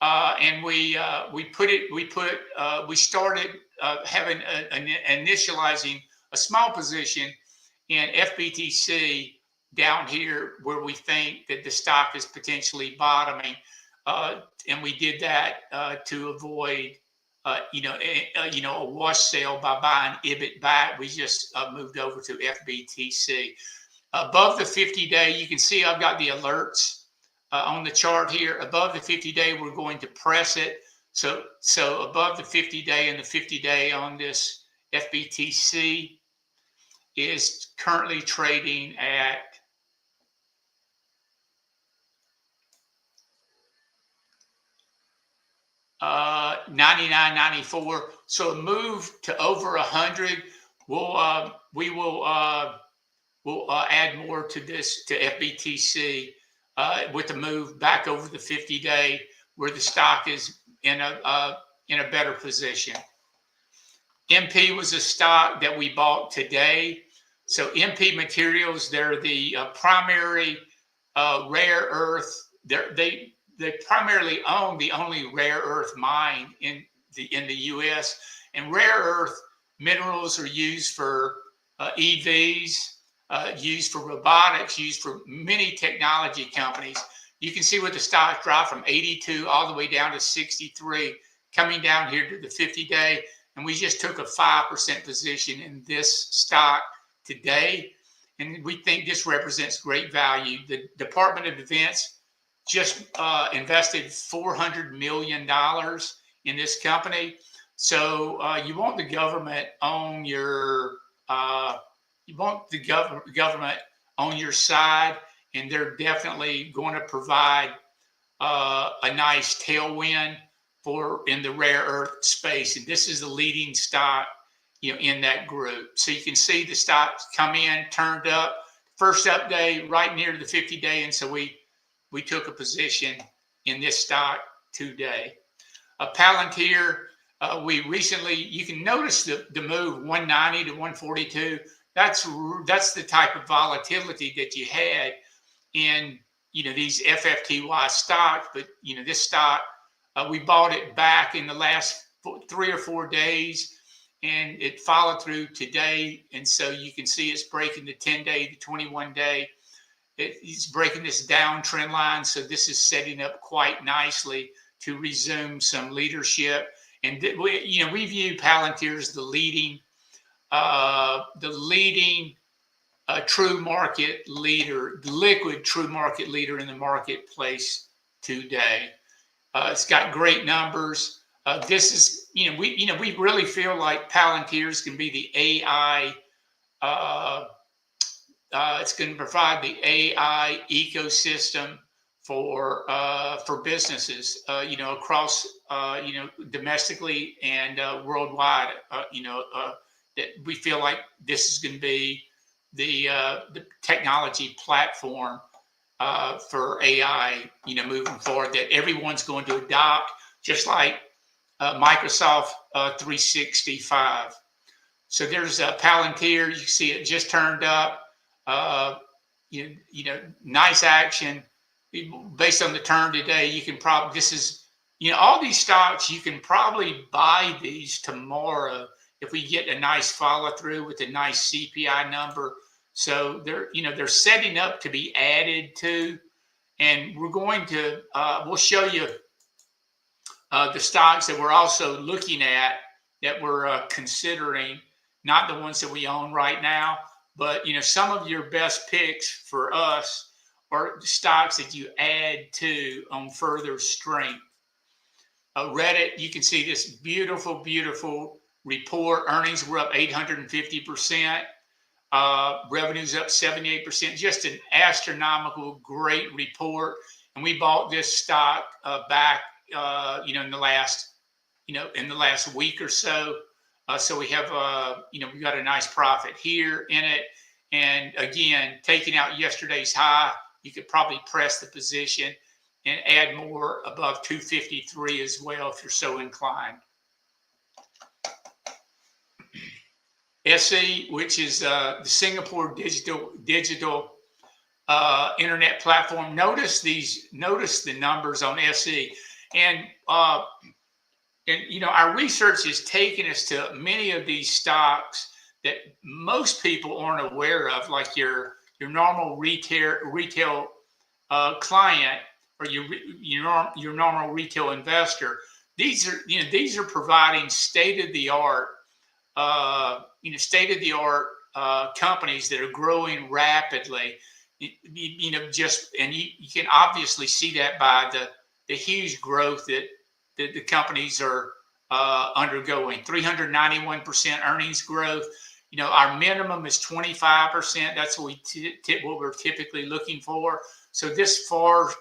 and we started having initializing a small position in FBTC down here, where we think that the stock is potentially bottoming, and we did that to avoid a wash sale by buying IBIT back. We just moved over to FBTC. Above the 50-day, you can see I've got the alerts on the chart here. Above the 50-day, we're going to press it. So above the 50-day, and the 50-day on this FBTC is currently trading at $99.94. So a move to over 100, we'll add more to this, to FBTC, with the move back over the 50-day. where the stock is in a better position. MP was a stock that we bought today. So MP Materials, they're the primary rare earth. They primarily own the only rare earth mine in the U.S. And rare earth minerals are used for EVs, used for robotics, used for many technology companies. You can see what the stock dropped from 82 all the way down to 63, coming down here to the 50-day. And we just took a 5% position in this stock today. And we think this represents great value. The Department of Defense just invested $400 million in this company. So you want the government on your government on your side, and they're definitely going to provide a nice tailwind in the rare earth space. And this is the leading stock, in that group. So you can see the stocks come in, turned up, first up day right near the 50-day. And so we took a position in this stock today. Palantir, we recently, you can notice the move 190 to 142. That's the type of volatility that you had in, these FFTY stocks. But, this stock, we bought it back in the last 3 or 4 days, and it followed through today. And so you can see it's breaking the 10-day, the 21-day. It's breaking this downtrend line. So this is setting up quite nicely to resume some leadership. And we view Palantir as the leading true market leader, the liquid true market leader in the marketplace today. It's got great numbers. This is, we really feel like Palantir's can be the AI. It's going to provide the AI ecosystem for businesses, across, domestically and worldwide. That we feel like this is going to be the technology platform for AI, moving forward, that everyone's going to adopt, just like Microsoft 365. So there's Palantir. You see it just turned up. Nice action based on the turn today. You can probably, this is, all these stocks, you can probably buy these tomorrow if we get a nice follow through with a nice CPI number. So they're setting up to be added to, and we're going to, we'll show you the stocks that we're also looking at, that we're considering, not the ones that we own right now, but some of your best picks for us are the stocks that you add to on further strength. Reddit, you can see this beautiful, beautiful report. Earnings were up 850%. Revenues up 78%. Just an astronomical, great report. And we bought this stock back, in the last week or so. So we have, we got a nice profit here in it. And again, taking out yesterday's high, you could probably press the position and add more above 253 as well if you're so inclined. SE, which is the Singapore digital internet platform. Notice the numbers on SE, and our research has taken us to many of these stocks that most people aren't aware of, like your normal retail client, or your normal retail investor. These are providing state-of-the-art companies that are growing rapidly. You can obviously see that by the huge growth that the companies are undergoing. 391% earnings growth. Our minimum is 25%. That's what we're typically looking for. So this far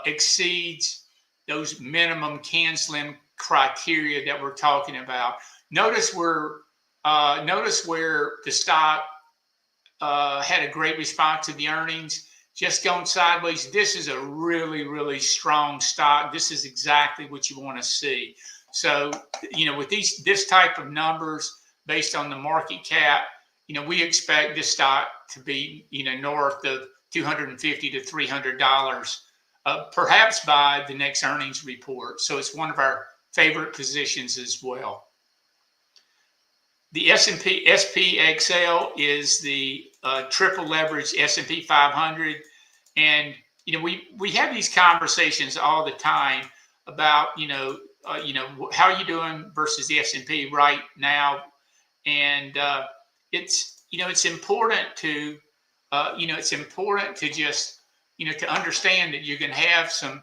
exceeds those minimum CANSLIM criteria that we're talking about. Notice where the stock had a great response to the earnings. just gone sideways. This is a really, really strong stock. This is exactly what you want to see. So, with this type of numbers based on the market cap, we expect this stock to be, north of $250 to $300, perhaps by the next earnings report. So it's one of our favorite positions as well. The S&P SPXL is the triple leverage S&P 500, and we have these conversations all the time about how are you doing versus the S&P right now, and it's important to just to understand that you're going to have some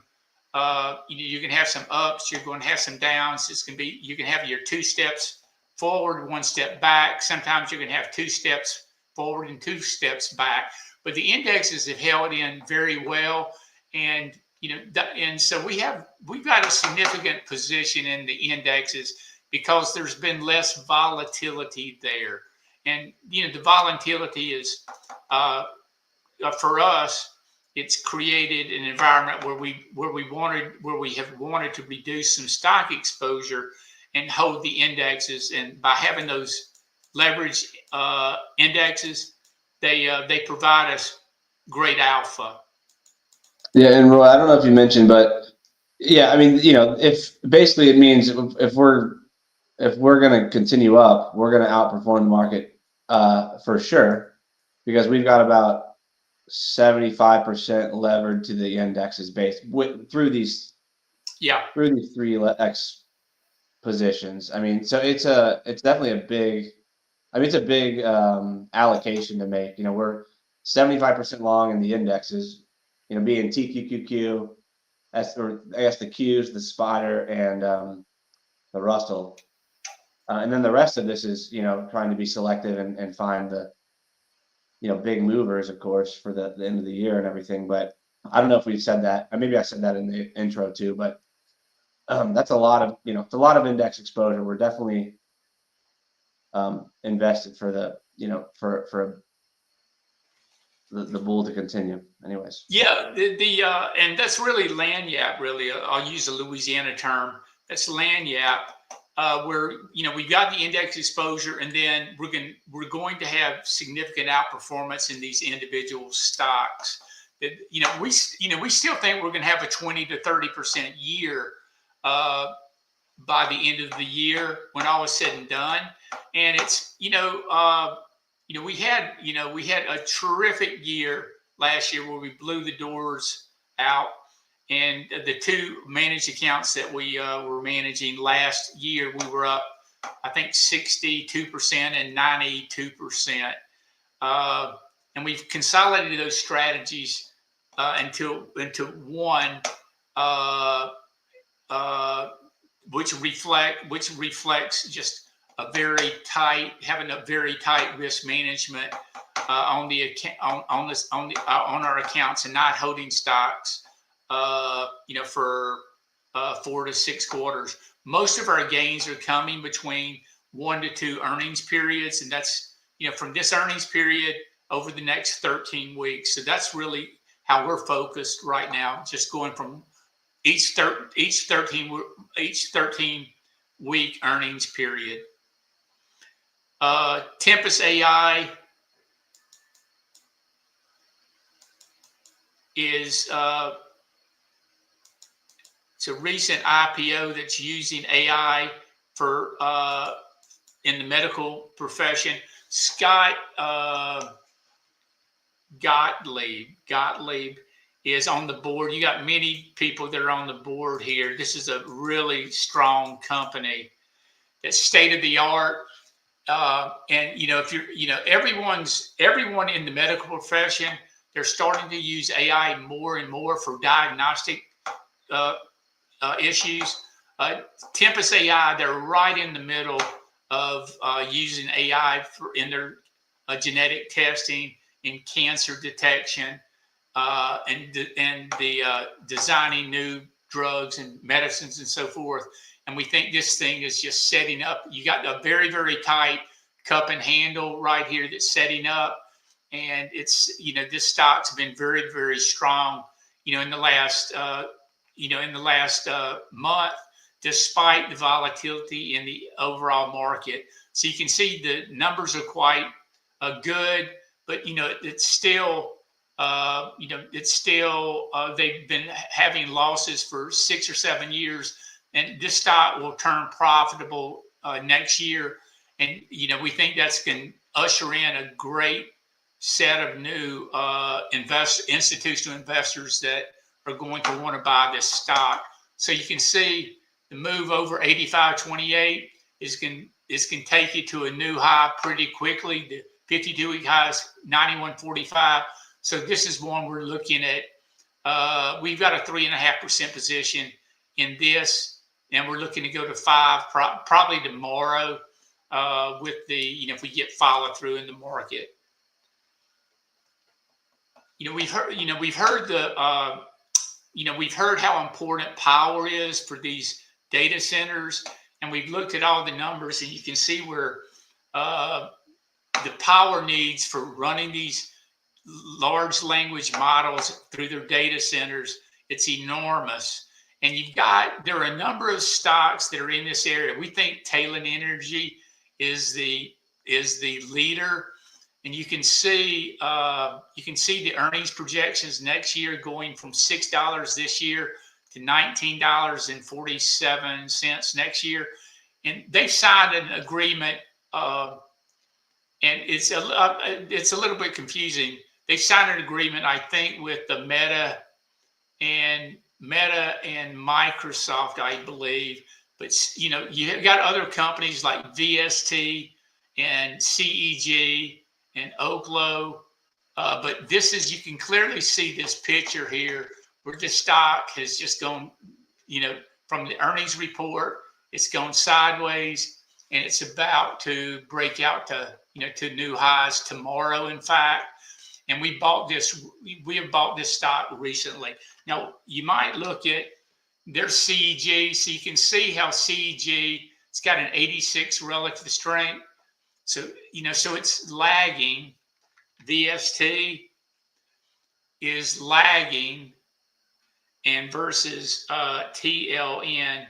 you're going to have some ups, you're going to have some downs. You can have your 2 steps forward, 1 step back. Sometimes you're going to have 2 steps forward and 2 steps back. But the indexes have held in very well, and and so we've got a significant position in the indexes because there's been less volatility there, and the volatility is for us. It's created an environment where we have wanted to reduce some stock exposure and hold the indexes. And by having those leverage indexes, they provide us great alpha. Yeah, and Roy, I don't know if you mentioned, but yeah, I mean, if basically it means if we're going to continue up, we're going to outperform the market for sure, because we've got about 75% levered to the indexes through these 3x positions. I mean, so it's definitely a big, it's a big allocation to make. We're 75% long in the indexes, being TQQQ, or I guess the Qs, the Spider, and the Russell. And then the rest of this is, trying to be selective and find the, big movers, of course, for the end of the year and everything. But I don't know if we've said that. Or maybe I said that in the intro too. But that's a lot of, it's a lot of index exposure. We're definitely invested for the, for the bull to continue. Anyways. Yeah, and that's really lagniappe. Really, I'll use a Louisiana term. That's lagniappe. Where we've got the index exposure, and then we're going to have significant outperformance in these individual stocks. That we still think we're going to have a 20 to 30% year by the end of the year when all is said and done. And it's we had a terrific year last year where we blew the doors out. And the 2 managed accounts that we were managing last year, we were up, I think, 62% and 92%. And we've consolidated those strategies into one, which reflects just having a very tight risk management on our accounts, and not holding stocks for 4 to 6 quarters. Most of our gains are coming between 1 to 2 earnings periods, and that's from this earnings period over the next 13 weeks. So that's really how we're focused right now, just going from each 13 week earnings period. Tempest AI is it's a recent IPO that's using AI for in the medical profession. Scott Gottlieb is on the board. You got many people that are on the board here. This is a really strong company. It's state of the art. And if you're, everyone in the medical profession, they're starting to use AI more and more for diagnostic issues. Tempest AI, they're right in the middle of using AI in their genetic testing, in cancer detection, and designing new drugs and medicines and so forth. And we think this thing is just setting up. You got a very, very tight cup and handle right here that's setting up. and it's, this stock's been very, very strong, in the last, month, despite the volatility in the overall market. So you can see the numbers are quite good, but it's still, they've been having losses for 6 or 7 years, and this stock will turn profitable next year. And we think that's going to usher in a great set of new institutional investors that are going to want to buy this stock. So you can see the move over 85.28 is going to take you to a new high pretty quickly. The 52-week high is 91.45. So this is one we're looking at. We've got a 3.5% position in this, and we're looking to go to 5 probably tomorrow with the, if we get follow through in the market. We've heard how important power is for these data centers, and we've looked at all the numbers, and you can see where the power needs for running these large language models through their data centers, it's enormous. And there are a number of stocks that are in this area. We think Talon Energy is the leader, and you can see the earnings projections next year going from $6 this year to $19.47 next year. And they've signed an agreement, and it's a little bit confusing. They signed an agreement, I think, with the Meta and Microsoft, I believe. But you got other companies like VST and CEG and Oklo. But you can clearly see this picture here where the stock has just gone, from the earnings report, it's gone sideways, and it's about to break out to new highs tomorrow, in fact. And we have bought this stock recently. Now, you might look at their CEG, so you can see how CEG, it's got an 86 relative strength. So, so it's lagging. VST is lagging, and versus TLN,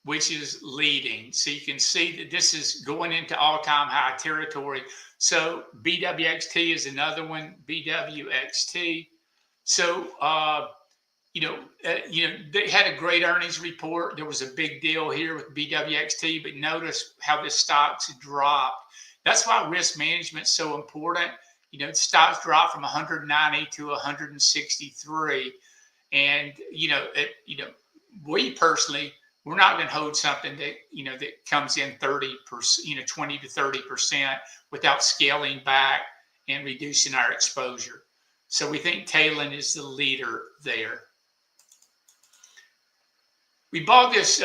which is leading. So you can see that this is going into all-time high territory. So BWXT is another one, BWXT. So, they had a great earnings report. There was a big deal here with BWXT, but notice how the stocks dropped. That's why risk management is so important. Stocks dropped from 190 to 163. And, we personally, we're not going to hold something that, that comes in 30%, 20 to 30% without scaling back and reducing our exposure. So we think Talon is the leader there. We bought this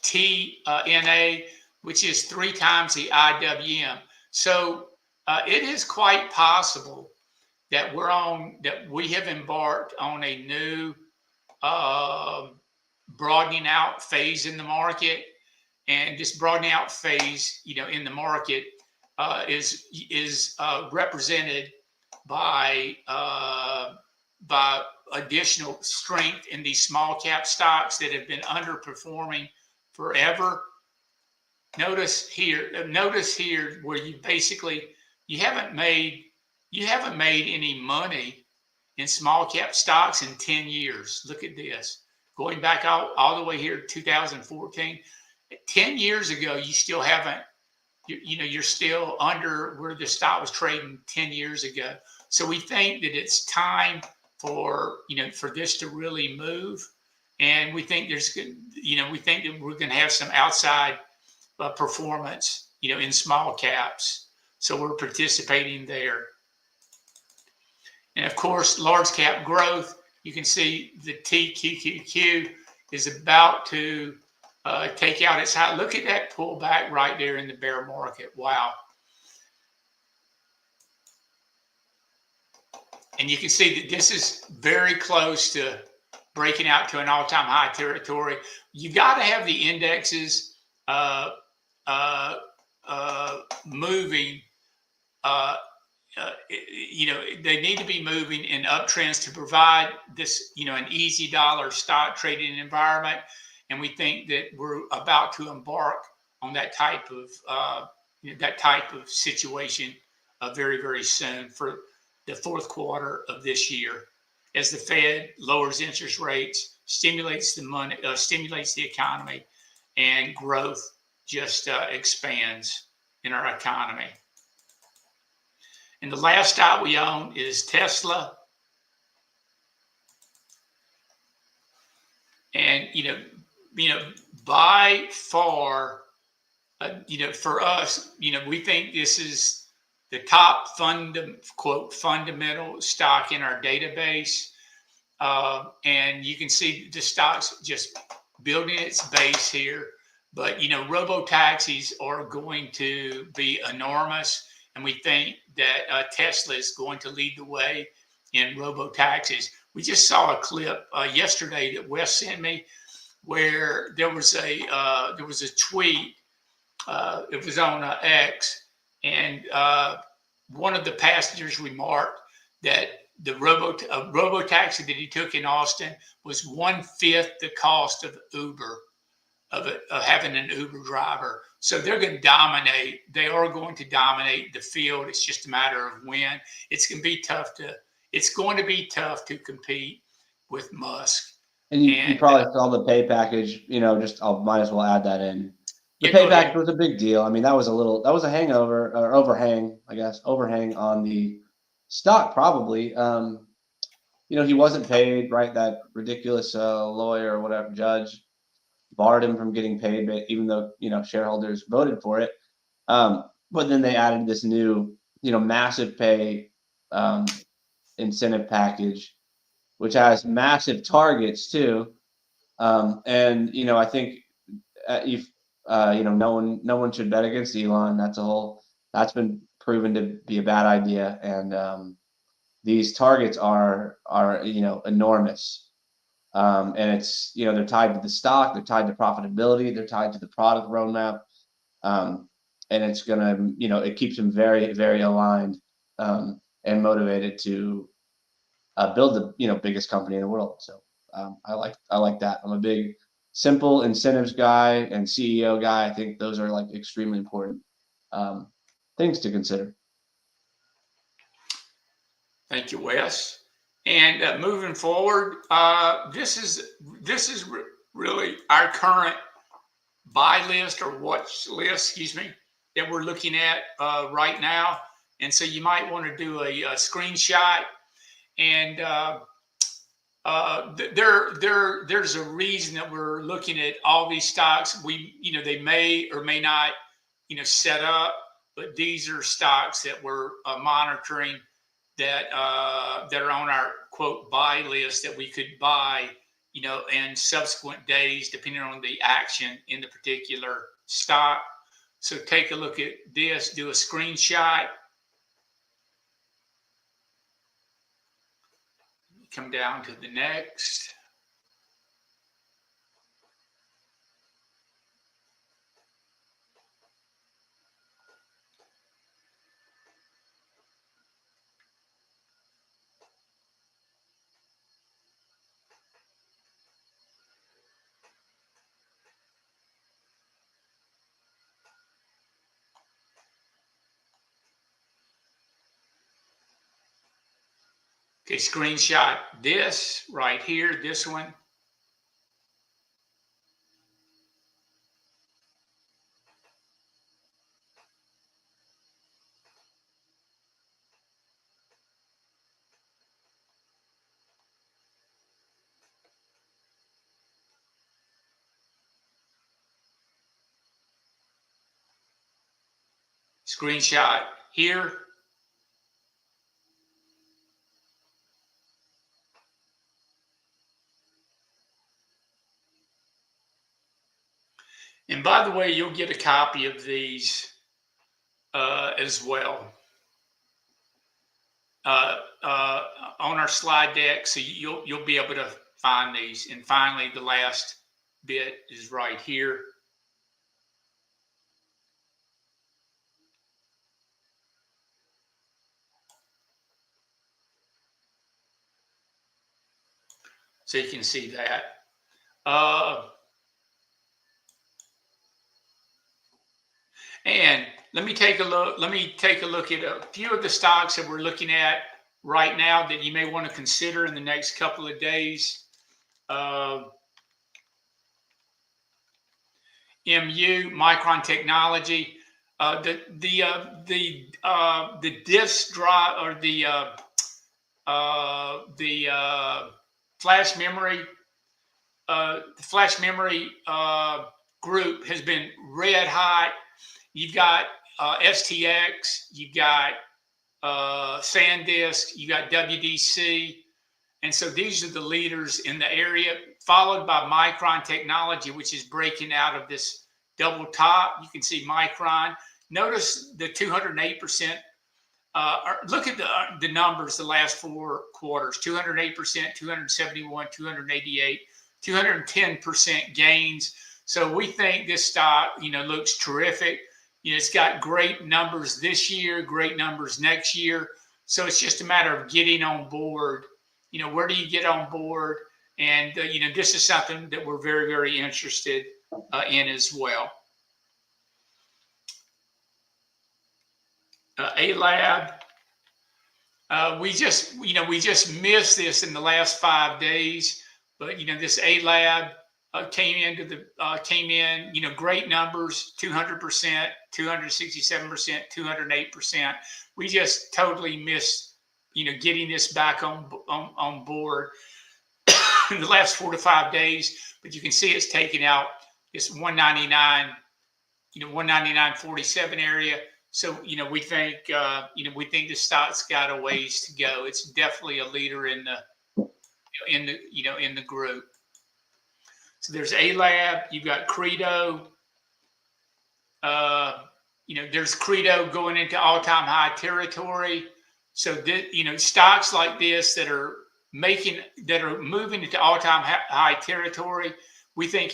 TNA, which is 3 times the IWM. So it is quite possible that we have embarked on a new broadening out phase in the market, and this broadening out phase, in the market, is represented by additional strength in these small cap stocks that have been underperforming forever. Notice here where you haven't made any money in small cap stocks in 10 years. Look at this. Going back all the way here to 2014, 10 years ago, you still haven't, you're still under where the stock was trading 10 years ago. So we think that it's time for this to really move. And we think we think that we're going to have some outside performance, in small caps. So we're participating there. And of course, large cap growth, you can see the TQQQ is about to take out its high. Look at that pullback right there in the bear market. Wow. And you can see that this is very close to breaking out to an all-time high territory. You got to have the indexes moving they need to be moving in uptrends to provide this, an easy dollar stock trading environment. And we think that we're about to embark on that type of situation very, very soon for the fourth quarter of this year, as the Fed lowers interest rates, stimulates the economy, and growth just expands in our economy. And the last stock we own is Tesla. And, by far, for us, we think this is the top quote fundamental stock in our database. And you can see the stock's just building its base here. But, robo-taxis are going to be enormous. And we think that Tesla is going to lead the way in robo-taxis. We just saw a clip yesterday that Wes sent me where there was a tweet. It was on X, and one of the passengers remarked that the robo-taxi that he took in Austin was 1/5 the cost of Uber, of having an Uber driver. So they're going to dominate. They are going to dominate the field. It's just a matter of when. It's going to be tough to compete with Musk. And you probably saw the pay package. Might as well add that in. The Yeah, pay package was a big deal. I mean, that was a hangover or overhang, I guess, on the stock probably. He wasn't paid, right? That ridiculous lawyer or whatever judge barred him from getting paid, even though shareholders voted for it. But then they added this new, massive pay incentive package, which has massive targets too. And I think if no one should bet against Elon. That's been proven to be a bad idea. And these targets are enormous. And it's they're tied to the stock, they're tied to profitability, they're tied to the product roadmap. And it's gonna it keeps them very, very aligned and motivated to build the biggest company in the world. So I like that. I'm a big simple incentives guy and CEO guy. I think those are like extremely important things to consider. Thank you, Wes. And moving forward, this is really our current buy list or watch list, that we're looking at right now. And so you might want to do a screenshot. And there's a reason that we're looking at all these stocks. They may or may not, set up, but these are stocks that we're monitoring that are on our quote buy list that we could buy, in subsequent days, depending on the action in the particular stock. So take a look at this, do a screenshot. Come down to the next. Okay, screenshot this right here, this one. Screenshot here. And by the way, you'll get a copy of these as well on our slide deck, so you'll be able to find these. And finally, the last bit is right here. So you can see that. And let me take a look. Let me take a look at a few of the stocks that we're looking at right now that you may want to consider in the next couple of days. MU, Micron Technology, the disk drive or the flash memory. The flash memory group has been red hot. You've got STX, you've got SanDisk, you got WDC, and so these are the leaders in the area, followed by Micron Technology, which is breaking out of this double top. You can see Micron. Notice the 208%. Look at the numbers the last 4 quarters: 208%, 271, 288, 210% gains. So we think this stock, looks terrific. It's got great numbers this year, great numbers next year. So it's just a matter of getting on board. Where do you get on board? And, this is something that we're very, very interested in as well. A-Lab. We just missed this in the last 5 days, but, this A-Lab came in, great numbers, 200%, 267%, 208%. We just totally missed, getting this back on board in the last 4 to 5 days. But you can see it's taken out this 199, 199.47 area. So we think the stock's got a ways to go. It's definitely a leader in the group. So there's A-Lab, you've got Credo. There's Credo going into all-time high territory. So stocks like this that are moving into all-time high territory, we think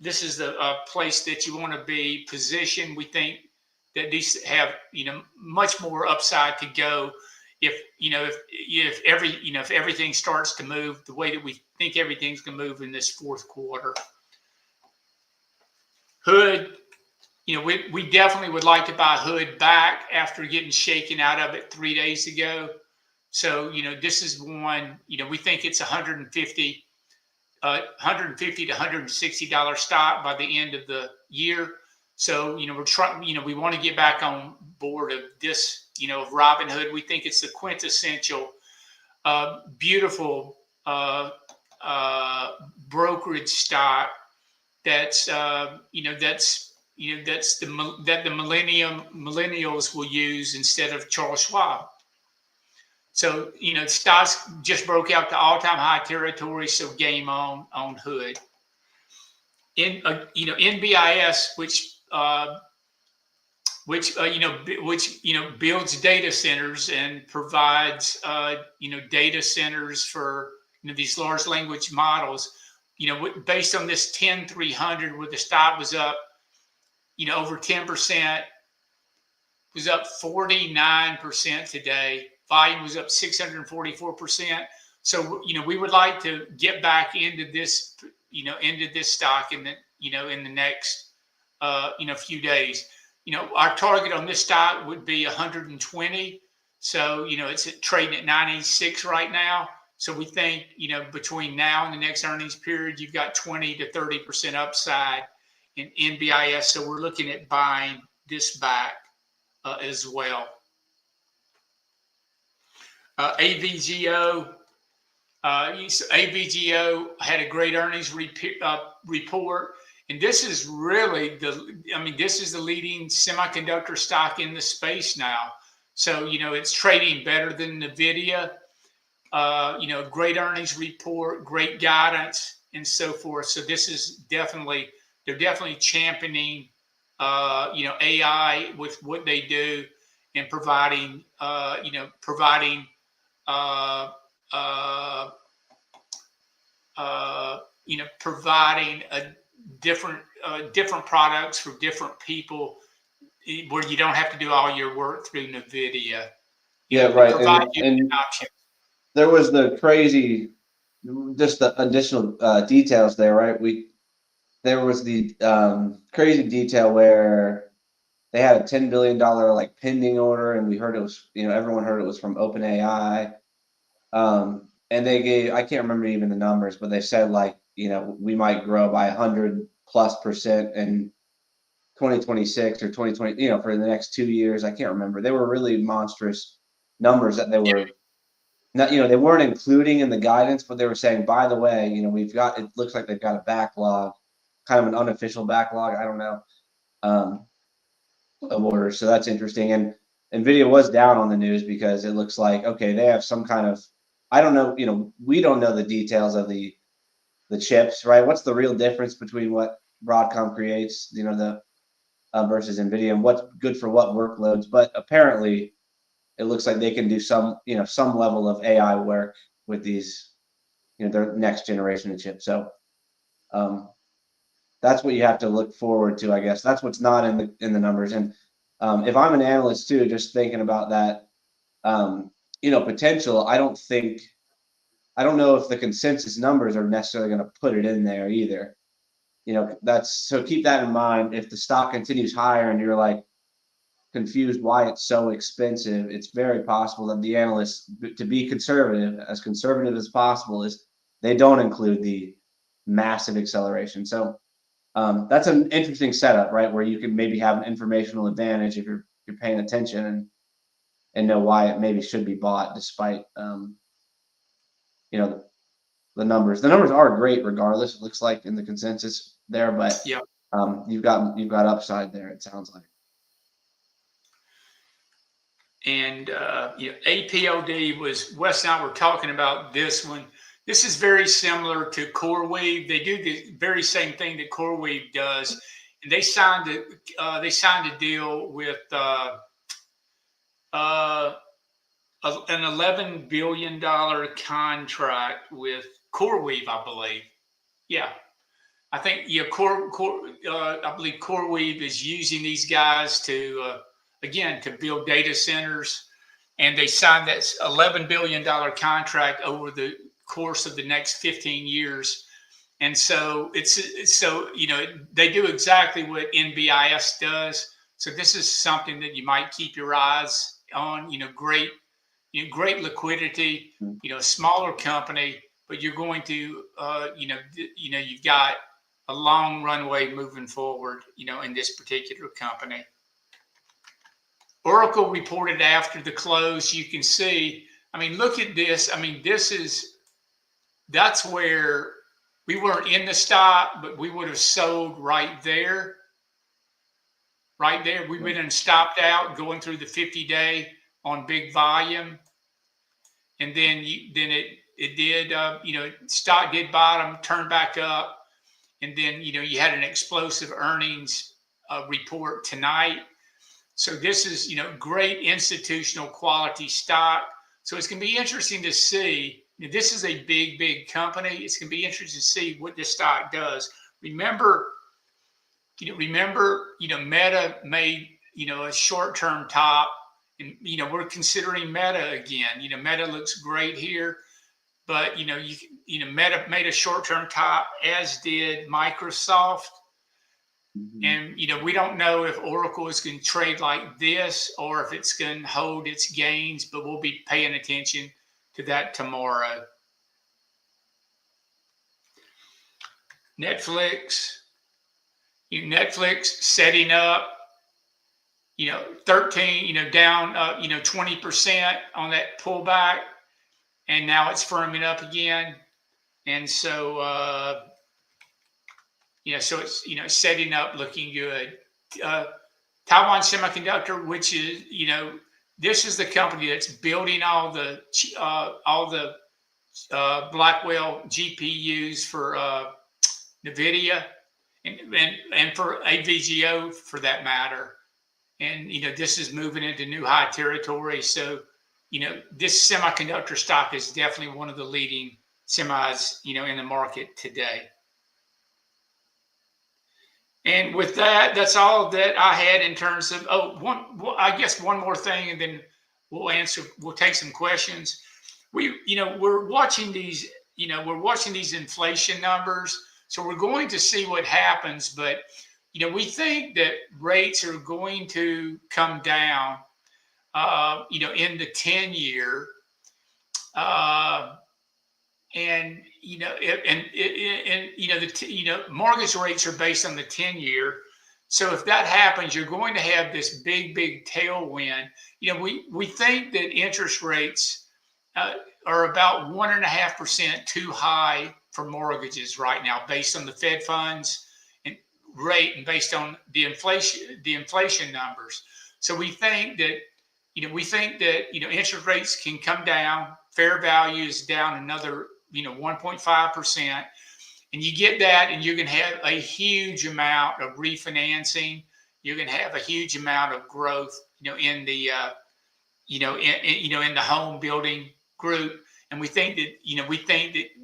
this is the place that you want to be positioned. We think that these have much more upside to go if everything starts to move the way that we think everything's going to move in this 4th quarter. Hood, we definitely would like to buy Hood back after getting shaken out of it 3 days ago. So this is one, we think it's $150 to $160 stock by the end of the year. So we're trying, we want to get back on board of this, of Robinhood. We think it's the quintessential beautiful brokerage stock that's the millennials will use instead of Charles Schwab. So stocks just broke out to all-time high territory. So game on Hood. NBIS, which builds data centers and provides data centers for these large language models. Based on this 10-300, where the stock was up over 10%, was up 49% today. Volume was up 644%. So we would like to get back into this stock in the in the next few days. Our target on this stock would be 120. So it's trading at 96 right now. So we think between now and the next earnings period, you've got 20 to 30% upside in NBIS. So we're looking at buying this back as well. AVGO. AVGO had a great earnings report, and this is really this is the leading semiconductor stock in the space now. So it's trading better than NVIDIA. Great earnings report, great guidance, and so forth. So this is they're definitely championing AI with what they do and providing providing a different products for different people, where you don't have to do all your work through NVIDIA. Yeah, right. And there was the crazy just the additional details there, right? There was the crazy detail where they had a $10 billion like pending order, and we heard it was, everyone heard it was from OpenAI. And they gave, I can't remember even the numbers, but they said like, we might grow by 100+% in 2026 or 2020, for the next 2 years. I can't remember. They were really monstrous numbers that they were not, they weren't including in the guidance, but they were saying, by the way, it looks like they've got a backlog, kind of an unofficial backlog. I don't know. Of orders. So that's interesting. And Nvidia was down on the news because it looks like, okay, they have some kind of, I don't know, we don't know the details of the chips, right? What's the real difference between what Broadcom creates, the versus Nvidia, and what's good for what workloads? But apparently, it looks like they can do some, some level of AI work with these, their next generation of chips. So that's what you have to look forward to, I guess. That's what's not in the numbers. And if I'm an analyst too, just thinking about that, potential, I don't know if the consensus numbers are necessarily going to put it in there either. So keep that in mind. If the stock continues higher and you're like confused why it's so expensive, it's very possible that the analysts, to be conservative as possible, is they don't include the massive acceleration. So that's an interesting setup, right? Where you can maybe have an informational advantage if you're paying attention and know why it maybe should be bought, despite the numbers. The numbers are great regardless. It looks like in the consensus there, but Yeah. You've got upside there. It sounds like. And APOD was, Wes and I were talking about this one. This is very similar to CoreWeave. They do the very same thing that CoreWeave does, and they signed a deal with an $11 billion contract with CoreWeave, I believe. Yeah, I think I believe CoreWeave is using these guys to again to build data centers, and they signed that $11 billion contract over the course of the next 15 years. And so they do exactly what NBIS does. So this is something that you might keep your eyes on. Great liquidity. Smaller company, but you're going to you've got a long runway moving forward, in this particular company. Oracle reported after the close. You can see, look at this. That's where we weren't in the stock, but we would have sold right there. Right there. We went and stopped out going through the 50-day on big volume. And then it did, stock did bottom, turned back up. And then, you had an explosive earnings report tonight. So this is, great institutional quality stock. So it's going to be interesting to see. This is a big company. It's going to be interesting to see what this stock does. Remember, Meta made, a short-term top, and, we're considering Meta again. Meta looks great here, but, Meta made a short-term top, as did Microsoft. Mm-hmm. And, we don't know if Oracle is going to trade like this or if it's going to hold its gains, but we'll be paying attention to that tomorrow. Netflix setting up, 13, down, 20% on that pullback. And now it's firming up again. And so, so it's, setting up, looking good. Taiwan Semiconductor, which is, this is the company that's building all the Blackwell GPUs for NVIDIA and for AVGO for that matter. And, this is moving into new high territory. So, this semiconductor stock is definitely one of the leading semis, in the market today. And with that, that's all that I had in terms of, I guess one more thing, and then we'll take some questions. We're watching these we're watching these inflation numbers, so we're going to see what happens. But we think that rates are going to come down. In the 10-year, and mortgage rates are based on the 10-year. So if that happens, you're going to have this big tailwind. We think that interest rates are about 1.5% too high for mortgages right now, based on the Fed funds and rate, and based on the inflation numbers. So we think that interest rates can come down. Fair value is down another 1.5%, and you get that, and you're going to have a huge amount of refinancing. You're going to have a huge amount of growth, in the in the home building group. And we think that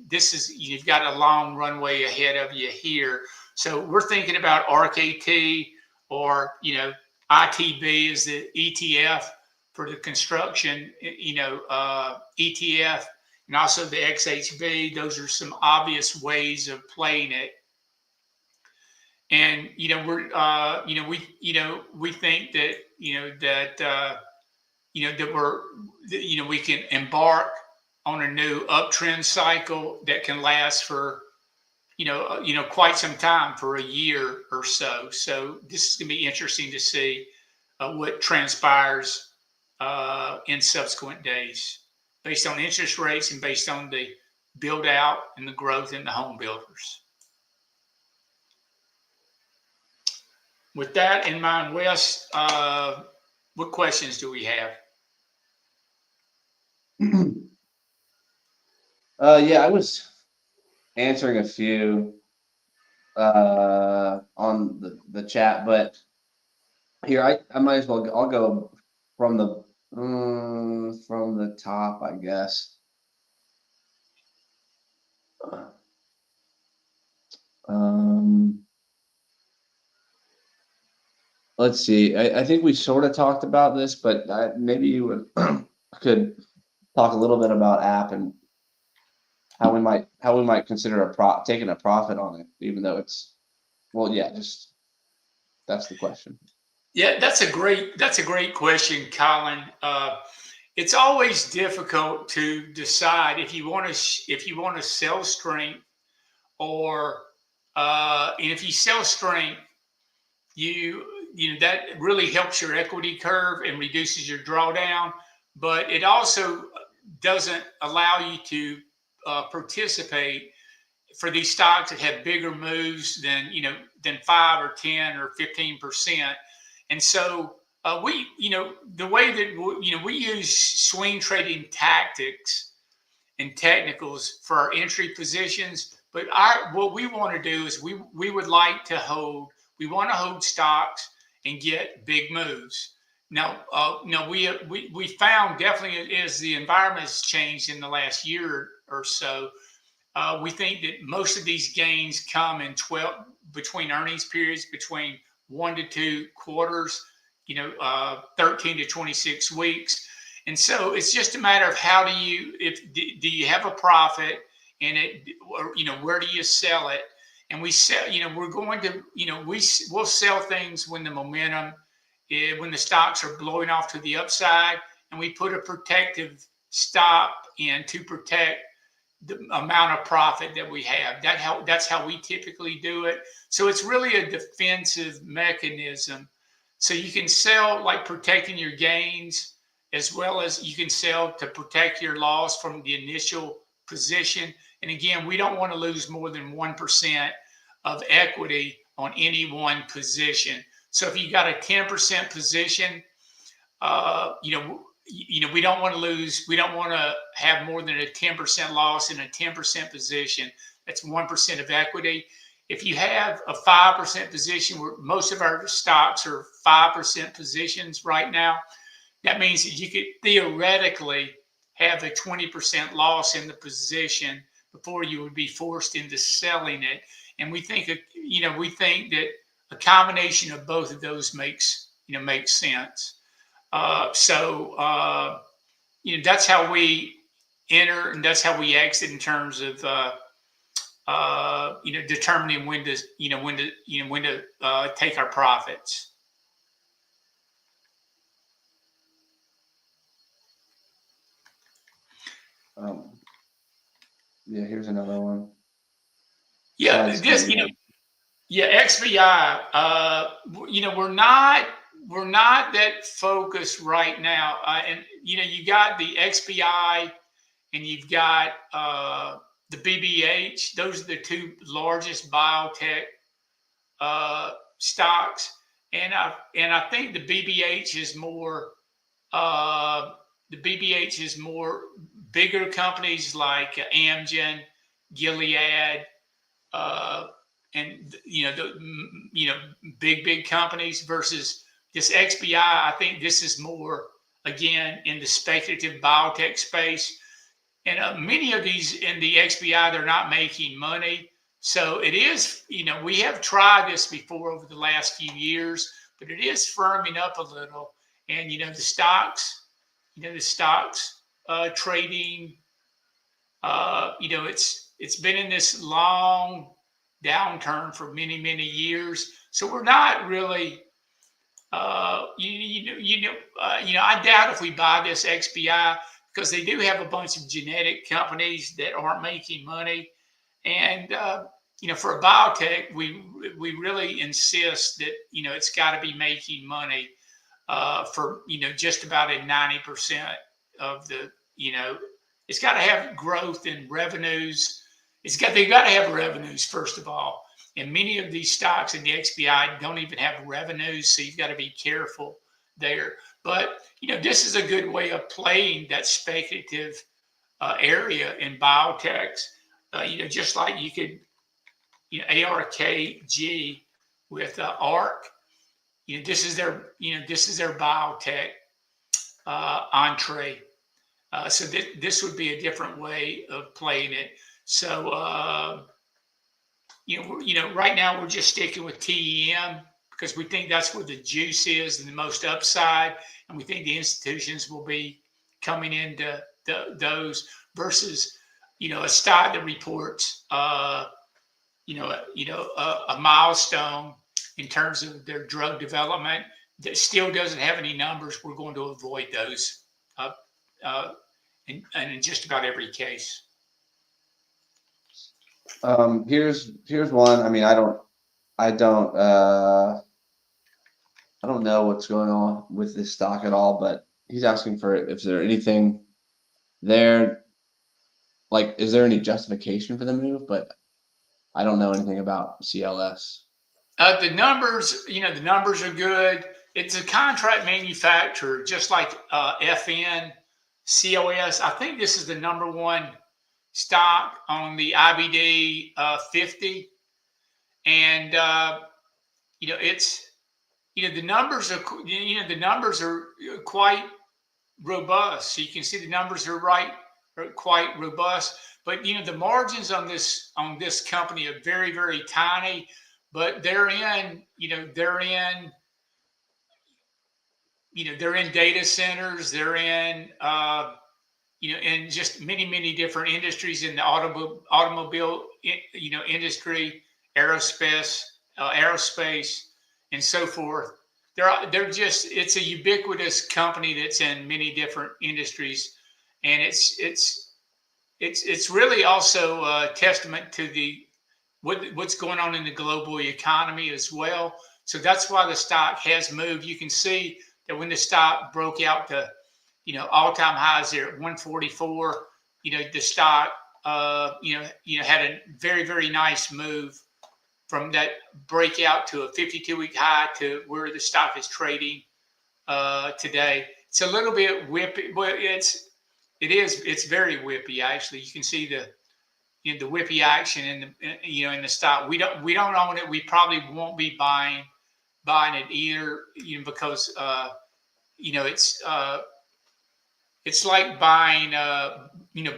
this is, you've got a long runway ahead of you here. So we're thinking about RKT, or ITB is the ETF for the construction, ETF, and also the XHB. Those are some obvious ways of playing it. And we think that we can embark on a new uptrend cycle that can last for quite some time, for a year or so. So this is going to be interesting to see what transpires in subsequent days, based on interest rates and based on the build out and the growth in the home builders. With that in mind, Wes, what questions do we have? Yeah, I was answering a few on the chat, but here I might as well. I'll go from the top, I guess. Let's see. I think we sort of talked about this, but maybe you could talk a little bit about app and how we might consider taking a profit on it, even though it's, well, yeah, just that's the question. Yeah, that's a great question, Colin. It's always difficult to decide if you want to sell strength, or and if you sell strength, that really helps your equity curve and reduces your drawdown, but it also doesn't allow you to participate for these stocks that have bigger moves than 5 or 10 or 15%. And so the way that we use swing trading tactics and technicals for our entry positions, but what we want to do is we would like to hold. We want to hold stocks and get big moves. Now, we found, definitely as the environment has changed in the last year or so, we think that most of these gains come in between earnings periods, between 1 to 2 quarters, 13 to 26 weeks. And so it's just a matter of how do you have a profit in it, or, where do you sell it? And we sell, we're going to, we'll sell things when the momentum, when the stocks are blowing off to the upside, and we put a protective stop in to protect the amount of profit that we have. That's how we typically do it. So it's really a defensive mechanism. So you can sell, like, protecting your gains, as well as you can sell to protect your loss from the initial position. And again, we don't want to lose more than 1% of equity on any one position. So if you got a 10% position, we don't want to lose. We don't want to have more than a 10% loss in a 10% position. That's 1% of equity. If you have a 5% position, where most of our stocks are 5% positions right now, that means that you could theoretically have a 20% loss in the position before you would be forced into selling it. And we think that a combination of both of those makes sense. So that's how we enter, and that's how we exit in terms of determining when to take our profits. Yeah, here's another one. Yeah, XBI. We're not that focused right now. And you got the XBI and you've got the BBH. Those are the two largest biotech stocks, and I think the BBH is more bigger companies like Amgen, Gilead, and big companies versus this XBI. I think this is more again in the speculative biotech space, and many of these in the XBI, they're not making money. So it is, we have tried this before over the last few years, but it is firming up a little. And the stocks trading, it's been in this long downturn for many years. So we're not really, I doubt if we buy this XBI, because they do have a bunch of genetic companies that aren't making money. And, for a biotech, we really insist that, it's got to be making money for, just about 90% of the, it's got to have growth in revenues. They've got to have revenues, first of all. And many of these stocks in the XBI don't even have revenues, so you've got to be careful there. But, this is a good way of playing that speculative area in biotechs. Just like you could, ARKG with ARC. This is their biotech entree. So this would be a different way of playing it. So right now we're just sticking with TEM because we think that's where the juice is and the most upside, and we think the institutions will be coming into those versus a stock that reports a milestone in terms of their drug development that still doesn't have any numbers. We're going to avoid those in just about every case. Here's one. I mean, I don't know what's going on with this stock at all, but he's asking for if there anything there, like, is there any justification for the move? But I don't know anything about CLS. The numbers, the numbers are good. It's a contract manufacturer, just like FN, COS. I think this is the number one stock on the IBD 50, and it's the numbers are quite robust. So you can see the numbers are quite robust. But the margins on this company are very tiny. But they're in data centers. They're in in just many different industries in the automobile industry, aerospace, and so forth. It's a ubiquitous company that's in many different industries, and it's really also a testament to what's going on in the global economy as well. So that's why the stock has moved. You can see that when the stock broke out to all-time highs there at 144, the stock had a very nice move from that breakout to a 52-week high to where the stock is trading today. It's a little bit whippy, but it's very whippy actually. You can see the whippy action in the stock. We don't own it. We probably won't be buying it either, because it's like buying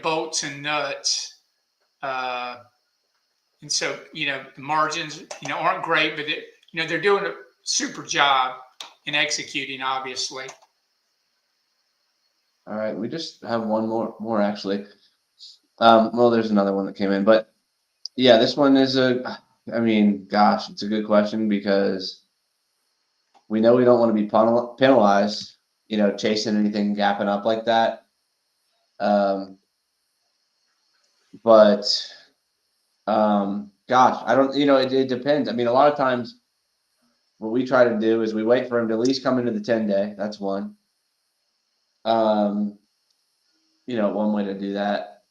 bolts and nuts. And so, the margins, aren't great, but they're doing a super job in executing, obviously. All right, we just have one more actually. Well, there's another one that came in, but yeah, this one is I mean, gosh, it's a good question because we know we don't want to be penalized, chasing anything gapping up like that. But gosh, I don't, it depends. I mean, a lot of times what we try to do is we wait for him to at least come into the 10-day. That's one. Um, one way to do that.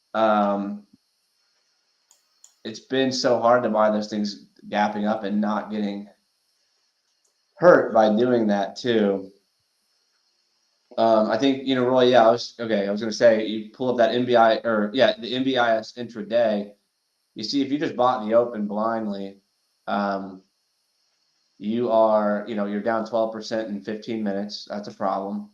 It's been so hard to buy those things gapping up and not getting hurt by doing that too. I think, Roy, yeah, I was going to say, you pull up that NBI or the NBIS intraday, you see, if you just bought the open blindly, you are, you're down 12% in 15 minutes. That's a problem.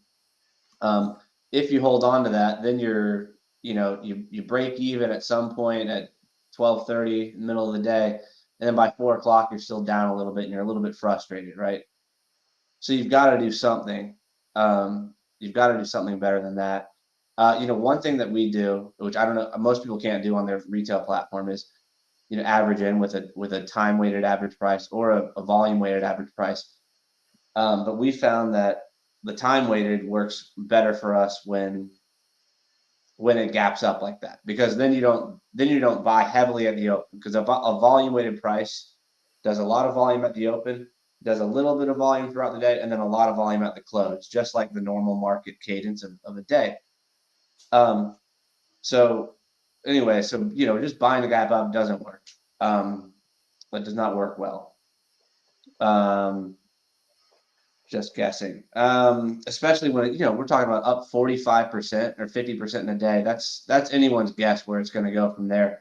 If you hold on to that, then you're, you break even at some point at 12:30 in the middle of the day, and then by 4 o'clock you're still down a little bit and you're a little bit frustrated, right? So you've got to do something. You've got to do something better than that. One thing that we do, which I don't know, most people can't do on their retail platform, is average in with a time weighted average price or a volume weighted average price. But we found that the time weighted works better for us when it gaps up like that, because then you don't buy heavily at the open, because a volume weighted price does a lot of volume at the open, does a little bit of volume throughout the day, and then a lot of volume at the close, just like the normal market cadence of a day. So anyway, just buying the gap up doesn't work. That does not work well. Just guessing. Especially when we're talking about up 45% or 50% in a day. That's anyone's guess where it's going to go from there.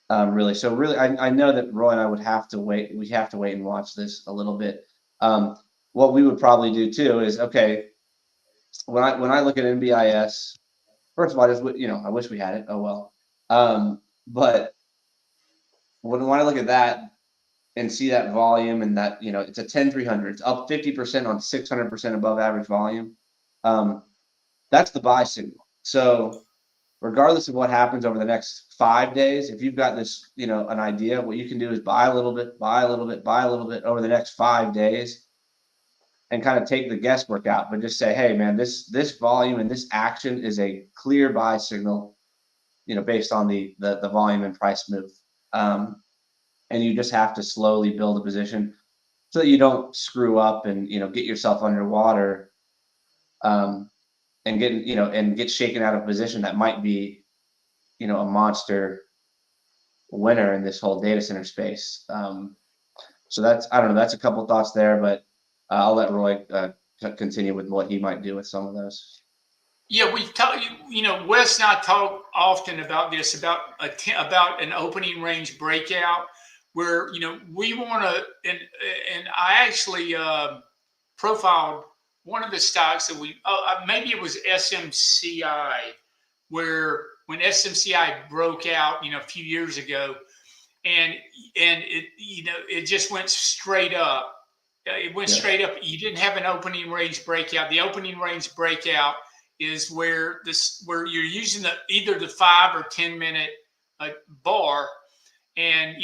Really. So really, I know that Roy and I would have to wait. We have to wait and watch this a little bit. What we would probably do too is, okay, when I look at NBIS, first of all, I wish we had it. Oh well. But when I look at that and see that volume and that, it's a 10-300, it's up 50% on 600% above average volume. That's the buy signal. So regardless of what happens over the next 5 days, if you've got this, an idea, what you can do is buy a little bit, buy a little bit, buy a little bit over the next 5 days and kind of take the guesswork out, but just say, hey man, this volume and this action is a clear buy signal, based on the volume and price move. And you just have to slowly build a position so that you don't screw up and get yourself underwater, and get shaken out of a position that might be a monster winner in this whole data center space. So I don't know, that's a couple of thoughts there, but I'll let Roy continue with what he might do with some of those. Yeah, we've talked. Wes and I talk often about this, about an opening range breakout, where we want to, and I actually profiled one of the stocks that maybe it was SMCI, where when SMCI broke out, a few years ago, and it just went straight up. It went straight up. You didn't have an opening range breakout. The opening range breakout is where you're using either the 5 or 10 minute bar, and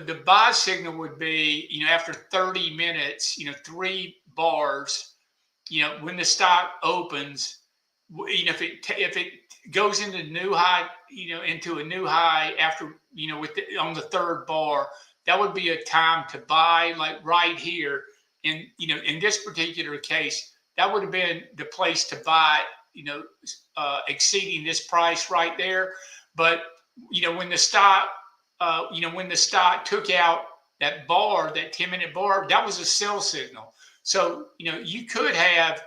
the buy signal would be after 30 minutes, 3 bars, when the stock opens, if it goes into new high, into a new high after on the 3rd bar, that would be a time to buy, like right here. And in this particular case, that would have been the place to buy, exceeding this price right there. But when the stock took out that bar, that 10-minute bar, that was a sell signal. So you could have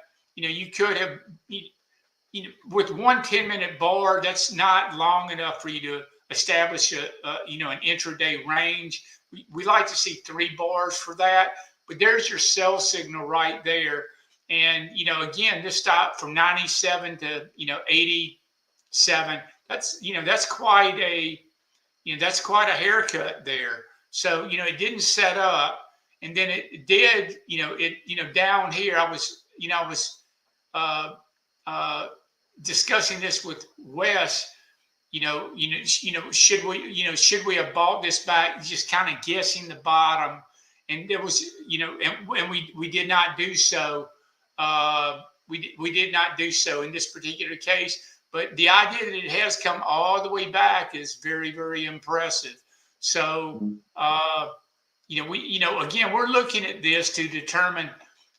with one 10-minute bar, that's not long enough for you to establish an intraday range. We like to see 3 bars for that, but there's your sell signal right there. And again, this stock from 97 to 87. That's quite a haircut there. So it didn't set up, and then it did. Down here, I was discussing this with Wes. should we have bought this back? Just kind of guessing the bottom, and there was, and we did not do so. We did not do so in this particular case. But the idea that it has come all the way back is very, very impressive. So, again, we're looking at this to determine,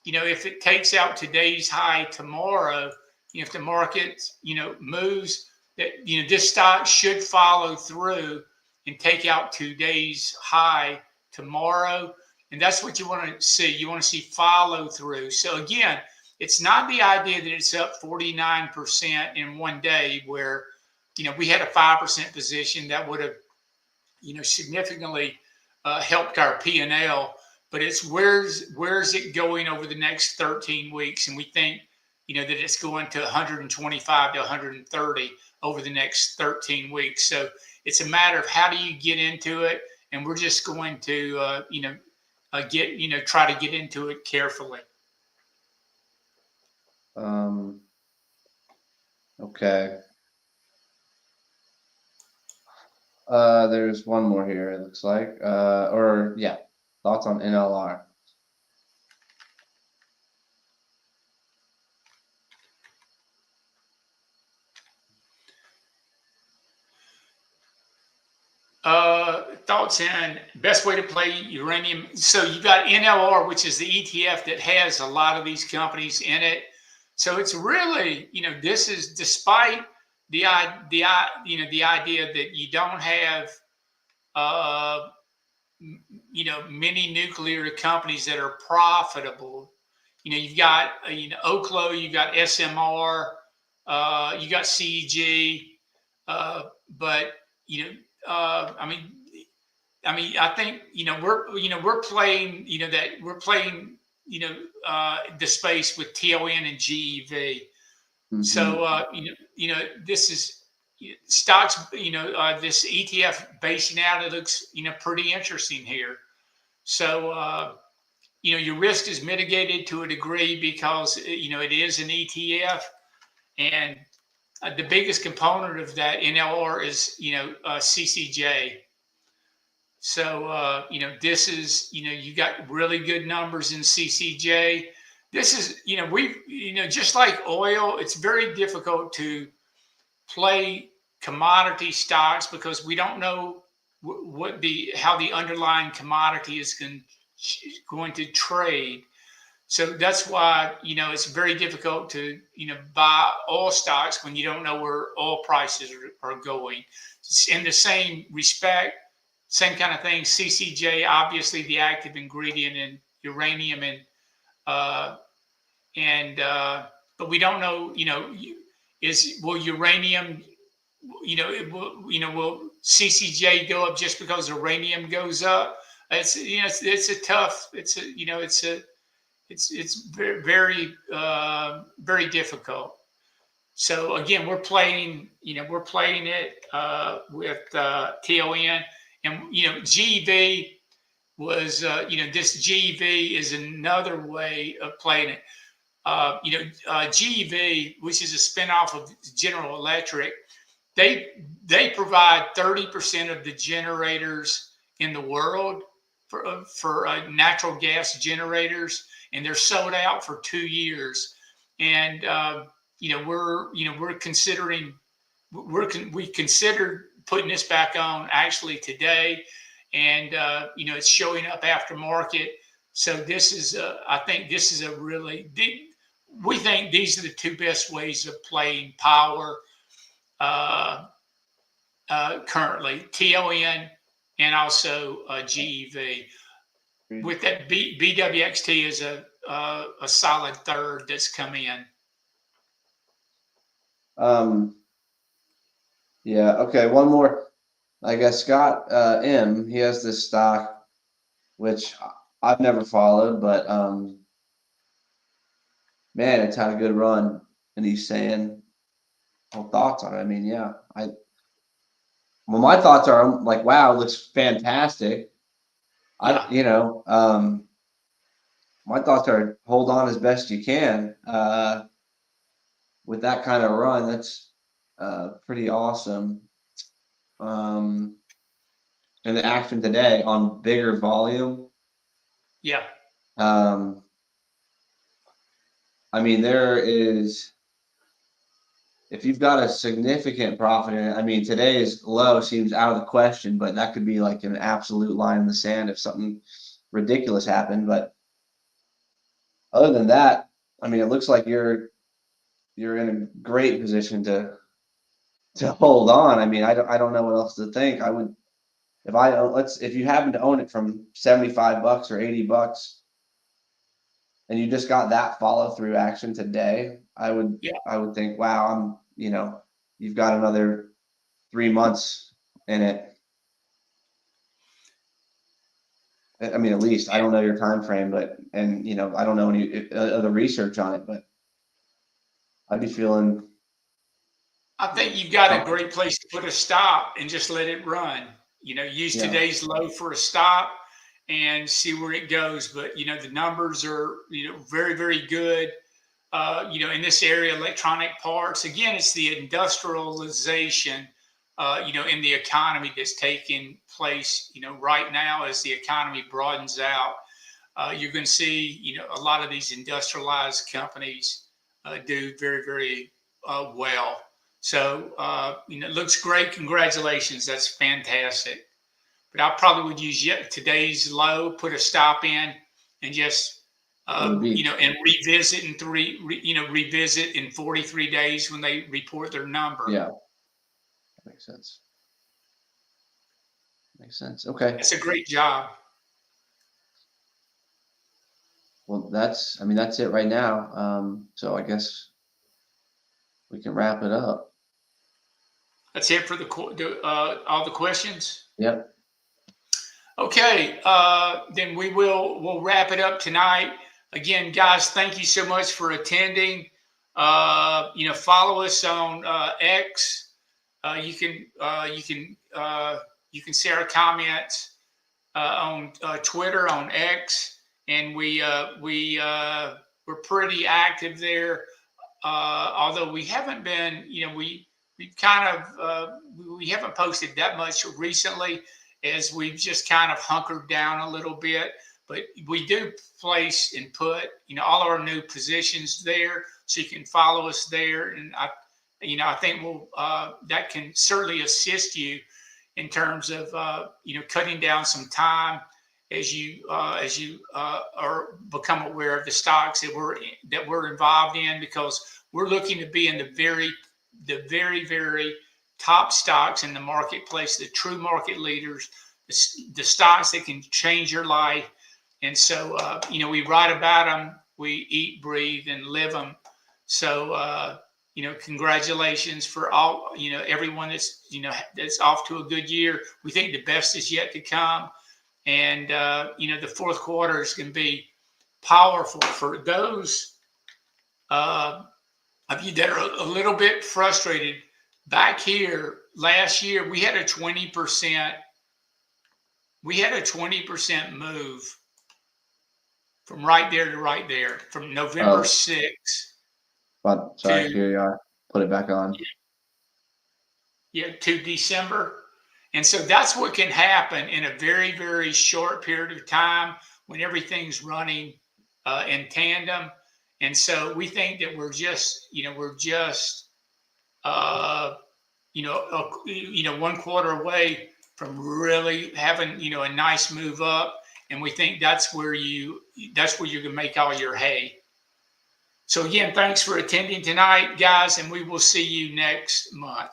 if it takes out today's high tomorrow, if the market, moves, that, this stock should follow through and take out today's high tomorrow. And that's what you want to see. You want to see follow through. So again, it's not the idea that it's up 49% in one day where, we had a 5% position that would have, significantly helped our P&L, but it's where's it going over the next 13 weeks. And we think, that it's going to 125 to 130 over the next 13 weeks. So it's a matter of how do you get into it. And we're just going to, try to get into it carefully. Okay. There's one more here, it looks like. Thoughts on NLR. Thoughts in best way to play uranium. So you got NLR, which is the ETF that has a lot of these companies in it. So it's really, this is despite the idea that you don't have, many nuclear companies that are profitable. You've got, Oklo, you've got SMR, you got CEG, but I think we're playing the space with TON and GEV. Mm-hmm. So this is stocks. This ETF basing out, it looks pretty interesting here. So your risk is mitigated to a degree because it is an ETF, and the biggest component of that NLR is CCJ. So this is you got really good numbers in CCJ. This is just like oil, it's very difficult to play commodity stocks because we don't know how the underlying commodity is going to trade. So that's why, it's very difficult to, buy oil stocks when you don't know where oil prices are going. In the same respect, same kind of thing, CCJ, obviously the active ingredient in uranium, but we don't know, will uranium, will CCJ go up just because uranium goes up? It's very, very difficult. So again, we're playing it with TON, and GEV was this GEV is another way of playing it. GEV, which is a spinoff of General Electric, they provide 30% of the generators in the world for natural gas generators, and they're sold out for 2 years. And we considered putting this back on actually today, and it's showing up after market. So this is I think this is a really we think these are the two best ways of playing power currently, TON and also GEV. With that, BWXT is a solid third that's come in. Yeah. Okay. One more. I guess Scott M. He has this stock, which I've never followed, but man, it's had a good run, and he's saying, "Well, thoughts on it?" I mean, yeah, well, my thoughts are like, wow, it looks fantastic. Yeah. My thoughts are hold on as best you can. With that kind of run, that's pretty awesome. in the action today on bigger volume. Yeah. I mean, there is, if you've got a significant profit in it, I mean, today's low seems out of the question, but that could be like an absolute line in the sand if something ridiculous happened. But other than that, I mean, it looks like you're in a great position to hold on. I mean, I don't know what else to think. I would, if you happen to own it from $75 or $80 and you just got that follow through action today, I would think, wow, you've got another 3 months in it. I mean, at least I don't know your time frame, but I don't know any other research on it, but I'd be feeling. I think you've got a great place to put a stop and just let it run. Use today's low for a stop and see where it goes. But the numbers are very, very good. In this area, electronic parts. Again, it's the industrialization, in the economy that's taking place, right now as the economy broadens out. You're going to see, a lot of these industrialized companies do very, very well. So, it looks great. Congratulations. That's fantastic. But I probably would use today's low, put a stop in, and just, and revisit revisit in 43 days when they report their number. Yeah. That makes sense. Makes sense. Okay. That's a great job. Well, that's it right now. So I guess we can wrap it up. That's it for all the questions. Yep. Okay. Then we'll wrap it up tonight. Again, guys, thank you so much for attending. Follow us on X. You can share comments on Twitter, on X, and we're pretty active there. Although we haven't been, we haven't posted that much recently, as we've just kind of hunkered down a little bit. But we do place and put, all our new positions there, so you can follow us there. And I think that can certainly assist you in terms of cutting down some time as you are become aware of the stocks that we're involved in, because we're looking to be in the very, very top stocks in the marketplace, the true market leaders, the stocks that can change your life. And so, we write about them, we eat, breathe, and live them. So, congratulations for all, everyone that's off to a good year. We think the best is yet to come. And, the fourth quarter is going to be powerful for those of you that are a little bit frustrated. Back here last year, we had a 20% move from right there to right there, from November 6th. But sorry, here you are. Put it back on. To December. And so that's what can happen in a very, very short period of time when everything's running in tandem. And so we think that we're just 1 quarter away from really having, a nice move up. And we think that's where you're going to make all your hay. So again, thanks for attending tonight, guys, and we will see you next month.